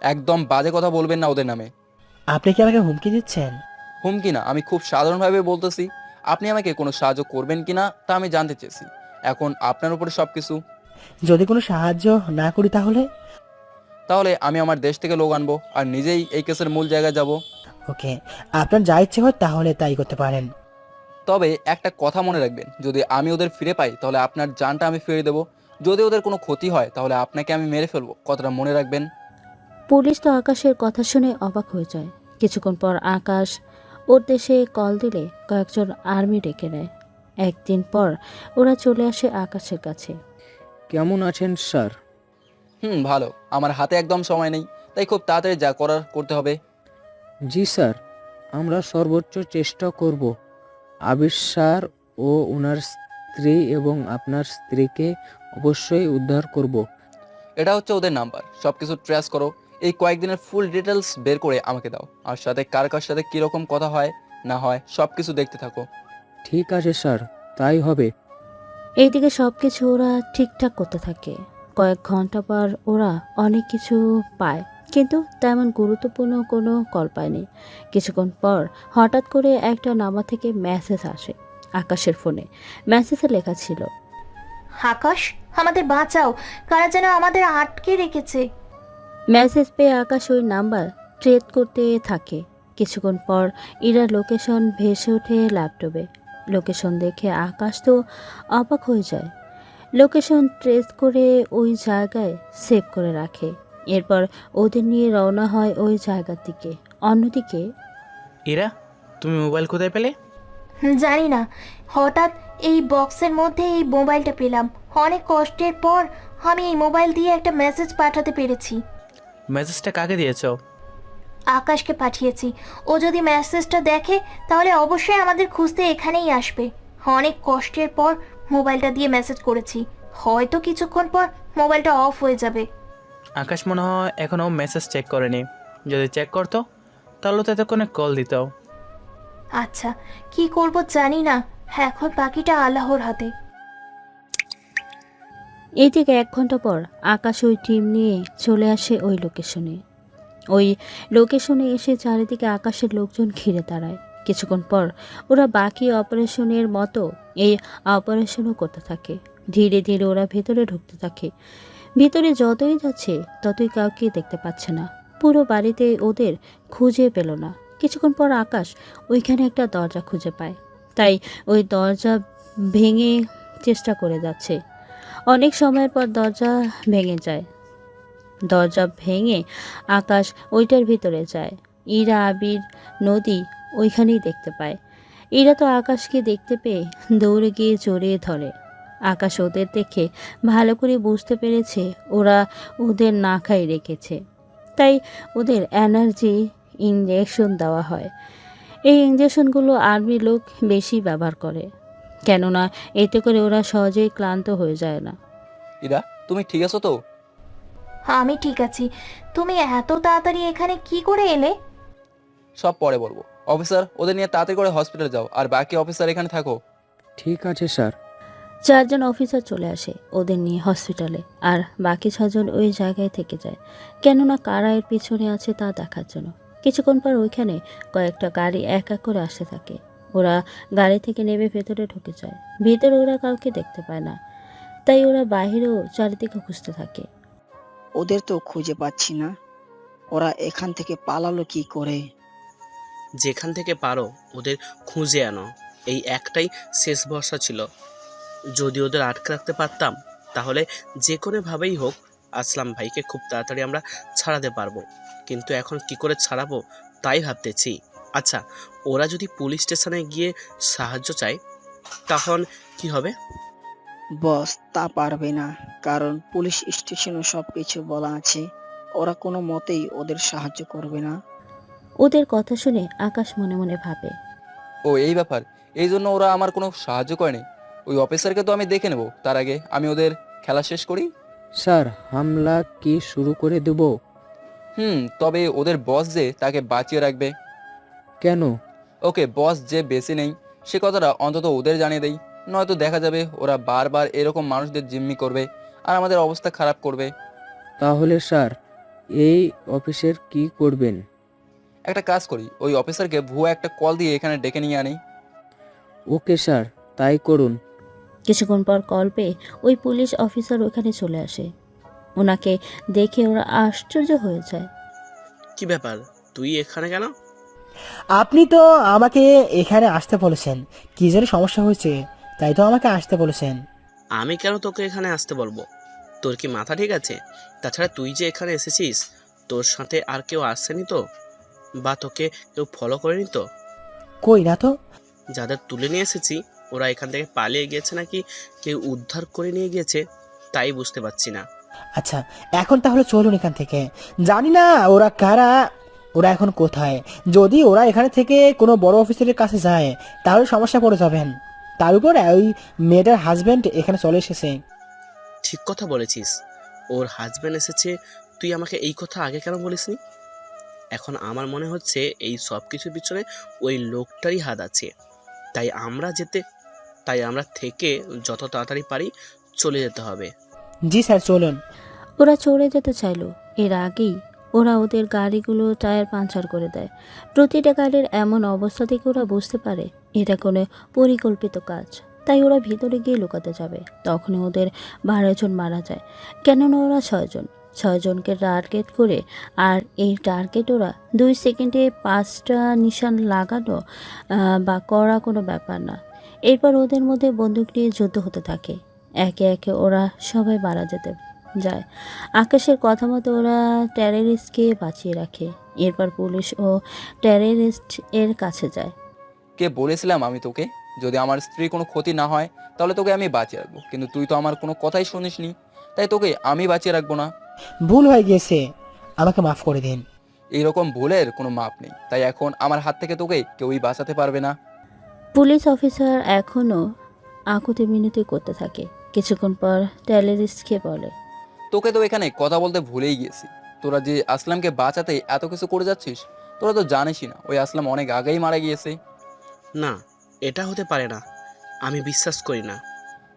G: একদম বাজে কথা বলবেন না ওদের নামে।
O: আপনি কি আমাকে হুমকি দিচ্ছেন?
G: হুমকি না, আমি খুব সাধারণভাবে বলতেছি। আপনি আমাকে কোনো সাহায্য করবেন কিনা তা আমি জানতে চেয়েছি। এখন আপনার উপরে সবকিছু।
O: যদি কোনো সাহায্য না করি তাহলে?
G: তাহলে আমি আমার দেশ থেকে লোক আনবো আর নিজেই এই কেসের মূল জায়গায় যাব।
O: ওকে, আপনার যা ইচ্ছে হয় তাহলে তাই করতে পারেন।
G: তবে একটা কথা মনে রাখবেন, যদি আমি ওদের ফিরে পাই তাহলে আপনার জানটা আমি ফিরিয়ে দেবো। যদি ওদের কোনো ক্ষতি হয় তাহলে আপনাকে আমি মেরে ফেলবো, কথাটা মনে রাখবেন।
C: পুলিশ তো আকাশের কথা শুনে অবাক হয়ে যায়। কিছুক্ষণ পর আকাশ ওর দেশে কল দিলে কয়েকজন আর্মি ডেকে নেয়। একদিন পর ওরা চলে আসে আকাশের কাছে।
N: কেমন আছেন স্যার?
G: ভালো। আমার হাতে একদম সময় নেই, তাই খুব তাড়াতাড়ি যা করার করতে হবে।
N: জি স্যার, আমরা সর্বোচ্চ চেষ্টা করব। আবির স্যার ও ওনার স্ত্রী এবং আপনার স্ত্রীকে অবশ্যই উদ্ধার করব।
G: এটা হচ্ছে ওদের নাম্বার, সবকিছু ট্রেস করো। এই কয়েকদিনের ফুল ডিটেলস বের করে আমাকে দাও, আর সাথে কার কার সাথে কিরকম কথা হয় না হয় সবকিছু দেখতে থাকো।
N: ঠিক আছে স্যার, তাই হবে।
C: এইদিকে সব কিছু ওরা ঠিকঠাক করতে থাকে। কয়েক ঘন্টা পর ওরা অনেক কিছু পায়, কিন্তু তেমন গুরুত্বপূর্ণ কোনো কল পায়নি। কিছুক্ষণ পর হঠাৎ করে একটা নাম্বার থেকে মেসেজ আসে আকাশের ফোনে। মেসেজে লেখা ছিল,
H: আকাশ, আমাদের বাঁচাও, কারা যেন আমাদের আটকে রেখেছে।
C: মেসেজ পেয়ে আকাশ ওই নাম্বার ট্রেস করতে থাকে। কিছুক্ষণ পর ইরার লোকেশন ভেসে ওঠে ল্যাপটপে। লোকেশন দেখে আকাশ তো অবাক হয়ে যায়। লোকেশন ট্রেস করে ওই জায়গায় সেভ করে রাখে। এরপর ওদের নিয়ে রওনা হয় ওই জায়গার দিকে। অন্যদিকে,
F: ইরা, তুমি মোবাইল কোথায় পেলে?
H: জানি না, হঠাৎ এই বক্সের মধ্যে এই মোবাইলটা পেলাম। অনেক কষ্টের পর আমি এই মোবাইল দিয়ে একটা মেসেজ পাঠাতে পেরেছি।
F: মেসেজটা কাকে দিয়েছো?
H: আকাশকে পাঠিয়েছি। ও যদি মেসেজটা দেখে তাহলে অবশ্যই আমাদের খুঁজতে এখানেই আসবে। অনেক কষ্টের পর মোবাইলটা দিয়ে মেসেজ করেছি, হয়তো কিছুক্ষণ পর মোবাইলটা অফ হয়ে যাবে।
F: আকাশ মনে হয় এখনও মেসেজ চেক করেনি। যদি চেক করতো তাহলে তো এতক্ষণে কল দিত।
H: আচ্ছা, কি করব জানি না, এখন বাকিটা আল্লাহর হাতে।
C: এই থেকে 1 ঘন্টা পর আকাশ ওই টিম নিয়ে চলে আসে ওই লোকেশনে। ওই লোকেশনে এসে চারিদিকে আকাশের লোকজন ঘিরে দাঁড়ায়। কিছুক্ষণ পর ওরা বাকি অপারেশনের মতো এই অপারেশনও করতে থাকে। ধীরে ধীরে ওরা ভেতরে ঢুকতে থাকে। ভিতরে যতই যাচ্ছে ততই কাউকে দেখতে পাচ্ছে না। পুরো বাড়িতে ওদের খুঁজে পেল না। কিছুক্ষণ পর আকাশ ওইখানে একটা দরজা খুঁজে পায়, তাই ওই দরজা ভেঙে চেষ্টা করে যাচ্ছে। অনেক সময়ের পর দরজা ভেঙে যায়। দরজা ভেঙে আকাশ ওইটার ভিতরে যায়। ইরা, আবির, নদী ওইখানেই দেখতে পায়। ইরা তো আকাশকে দেখতে পেয়ে দৌড়ে গিয়ে জড়িয়ে ধরে। আকাশ ওদের দেখে ভালো করে বুঝতে পেরেছে ওরা ওদের না খাই রেখেছে, তাই ওদের এনার্জি ইঞ্জেকশন দেওয়া হয়। এই ইঞ্জেকশনগুলো আর্মি লোক বেশি ব্যবহার করে, কেননা এতে করে ওরা সহজেই ক্লান্ত হয়ে যায় না।
G: ইরা, তুমি ঠিক আছো তো?
H: আমি ঠিক আছি। তুমি এত তাড়াতাড়ি এখানে কি করে এলে?
G: সব পরে বলবো। অফিসার, ওদের নিয়ে তাড়াতাড়ি করে হসপিটালে যাও, আর বাকি অফিসার এখানে থাকো।
N: ঠিক আছে স্যার।
C: 4 জন অফিসার চলে আসে ওদের নিয়ে হসপিটালে, আর বাকি 6 জন ওই জায়গায় থেকে যায়, কেননা কারা এর পিছনে আছে তা দেখার জন্য। কিছুক্ষণ পর ওইখানে কয়েকটা গাড়ি এক এক করে আসতে থাকে। ওরা গাড়ি থেকে নেমে ভেতরে ঢুকে যায়। ভেতরে ওরা কাউকে দেখতে পায় না, তাই ওরা বাইরেও চারিদিকে খুঁজতে থাকে।
K: ওদের তো খুঁজে পাচ্ছি না। ওরা এখান থেকে পালালো কি করে?
B: যেখান থেকে পারো ওদের খুঁজে আনো, এই একটাই শেষ ভরসা ছিল। যদি ওদের আটকে রাখতে পারতাম তাহলে যে কোনোভাবেই হোক আসলাম ভাইকে খুব তাড়াতাড়ি আমরা ছাড়াতে পারবো, কিন্তু এখন কি করে ছাড়াবো তাই ভাবতেছি। আচ্ছা, ওরা যদি পুলিশ স্টেশনে গিয়ে সাহায্য চায় তখন কি হবে?
K: বস, তা পারবে না, কারণ পুলিশ স্টেশনে সবকিছু বলা আছে। ওরা কোনো মতেই ওদের সাহায্য করবে না।
C: ওদের কথা শুনে আকাশ মনে মনে ভাবে,
G: ও এই ব্যাপার, এই জন্য ওরা আমার কোনো সাহায্য করেনি। ওই অফিসারকে তো আমি দেখে নেব, তার আগে আমি ওদের খেলা শেষ করি।
N: স্যার, হামলা কি শুরু করে দেব?
G: তবে ওদের বস যে তাকে বাঁচিয়ে রাখবে।
N: কেন?
G: ওকে, বস যে বেশি নেই সে কথাটা অন্তত ওদের জানিয়ে দেই, নয়তো দেখা যাবে ওরা বারবার এরকম মানুষদের জিম্মি করবে আর আমাদের অবস্থা খারাপ করবে।
N: তাহলে স্যার, এই অফিসের কি করবেন?
G: একটা কাজ করি, ওই অফিসারকে ভুয়া একটা কল দিয়ে এখানে ডেকে নিয়ে আনি।
N: ওকে স্যার, তাই করুন।
C: কিছুক্ষণ পর কল পেয়ে ওই পুলিশ অফিসার ওখানে চলে আসে। ওনাকে দেখে ওরা আশ্চর্য হয়ে যায়।
B: কি ব্যাপার, তুই এখানে কেন?
O: আপনি তো আমাকে এখানে আসতে বলেছেন, কি যেন সমস্যা হয়েছে, তাই তো আমাকে আসতে বলেছেন।
B: আমি কেন তোকে এখানে আসতে বলবো? তোর কি মাথা ঠিক আছে? তাছাড়া তুই যে এখানে এসেছিস, তোর সাথে আর কেউ আসেনি তো, বা তোকে কেউ ফলো করেনি তো?
O: কই না তো।
B: যাদের তুলে নিয়ে এসেছি ওরা এখান থেকে পালিয়ে গিয়েছে নাকি কেউ উদ্ধার করে নিয়ে গিয়েছে তাই বুঝতে পারছি না।
O: আচ্ছা, এখন তাহলে চলুন এখান থেকে। জানি না ওরা কারা, ওরা এখন কোথায়। যদি ওরা এখানে থেকে কোনো বড় অফিসারের কাছে যায় তাহলে সমস্যা পড়ে যাবেন। তার উপর ওই মেয়েটার হাজব্যান্ড এখানে চলে এসেছে।
B: ঠিক কথা বলেছিস, ওর হাজব্যান্ড এসেছে। তুই আমাকে এই কথা আগে কেন বলিসনি? এখন আমার মনে হচ্ছে এই সব কিছুর পিছনে ওই লোকটারই হাত আছে। তাই আমরা থেকে যত তাড়াতাড়ি পারি চলে যেতে হবে।
O: জি স্যার, চলুন।
C: ওরা চড়ে যেতে চাইলো, এর আগেই ওরা ওদের গাড়িগুলো টায়ার পাঞ্চার করে দেয়। প্রতিটা গাড়ির এমন অবস্থা থেকে ওরা বুঝতে পারে এটা কোনো পরিকল্পিত কাজ। তাই ওরা ভিতরে গিয়ে লুকাতে যাবে, তখনই ওদের 12 জন মারা যায়। কেননা ওরা 6 জন, 6 জনকে টার্গেট করে, আর এই টার্গেট ওরা 2 সেকেন্ডে 5টা নিশান লাগানো বা করা কোনো ব্যাপার না। এরপর ওদের মধ্যে বন্দুক নিয়ে যুদ্ধ হতে থাকে। একে একে ওরা সবাই মারা যেতে যায়। আকাশের কথা মতো ওরা টেররিস্টকে বাঁচিয়ে রাখে। এরপর পুলিশ ও টেররিস্ট এর কাছে যায়।
G: কে বলেছিলাম আমি তোকে, যদি আমার স্ত্রীর কোনো ক্ষতি না হয় তাহলে তোকে আমি বাঁচিয়ে রাখবো, কিন্তু তুই তো আমার কোনো কথাই শুনিসনি, তাই তোকে আমি বাঁচিয়ে রাখবো না।
O: ভুল হয়ে গিয়েছে, আমাকে মাফ করে দিন।
G: এইরকম ভুলের কোনো মাপ নেই, তাই এখন আমার হাত থেকে তোকে কেউই বাঁচাতে পারবে না।
C: পুলিশ অফিসার এখনও আকুতি মিনতি করতে থাকে। কিছুক্ষণ পর টেররিস্টকে বলে,
G: তোকে তো এখানে কথা বলতে ভুলেই গিয়েছি। তোরা যে আসলামকে বাঁচাতে এত কিছু করে যাচ্ছিস, তোরা তো জানিসই না ওই আসলাম অনেক আগেই মারা গিয়েছে।
B: না, এটা হতে পারে না, আমি বিশ্বাস করি না।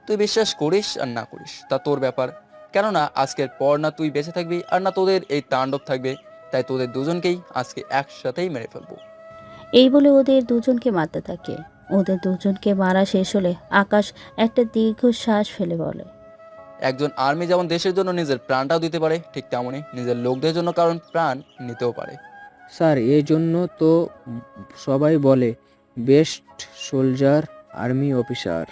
G: তুই বিশ্বাস করিস আর না করিস তা তোর ব্যাপার। কেননা আজকের পর না তুই বেঁচে থাকবি আর না তোদের এই তাণ্ডব থাকবে, তাই তোদের দুজনকেই আজকে একসাথেই মেরে ফেলবো।
C: এই বলে ওদের দুজনকে মারতে থাকে। ওদের দুজনকে মারা শেষ হলে আকাশ একটা দীর্ঘ শ্বাস ফেলে বলে,
G: একজন আর্মি যেমন দেশের জন্য নিজের প্রাণটাও দিতে পারে, ঠিক তেমনই নিজের লোকদের জন্য কারণ প্রাণ নিতেও পারে।
N: স্যার এই জন্য তো সবাই বলে বেস্ট সোলজার আর্মি অফিসার।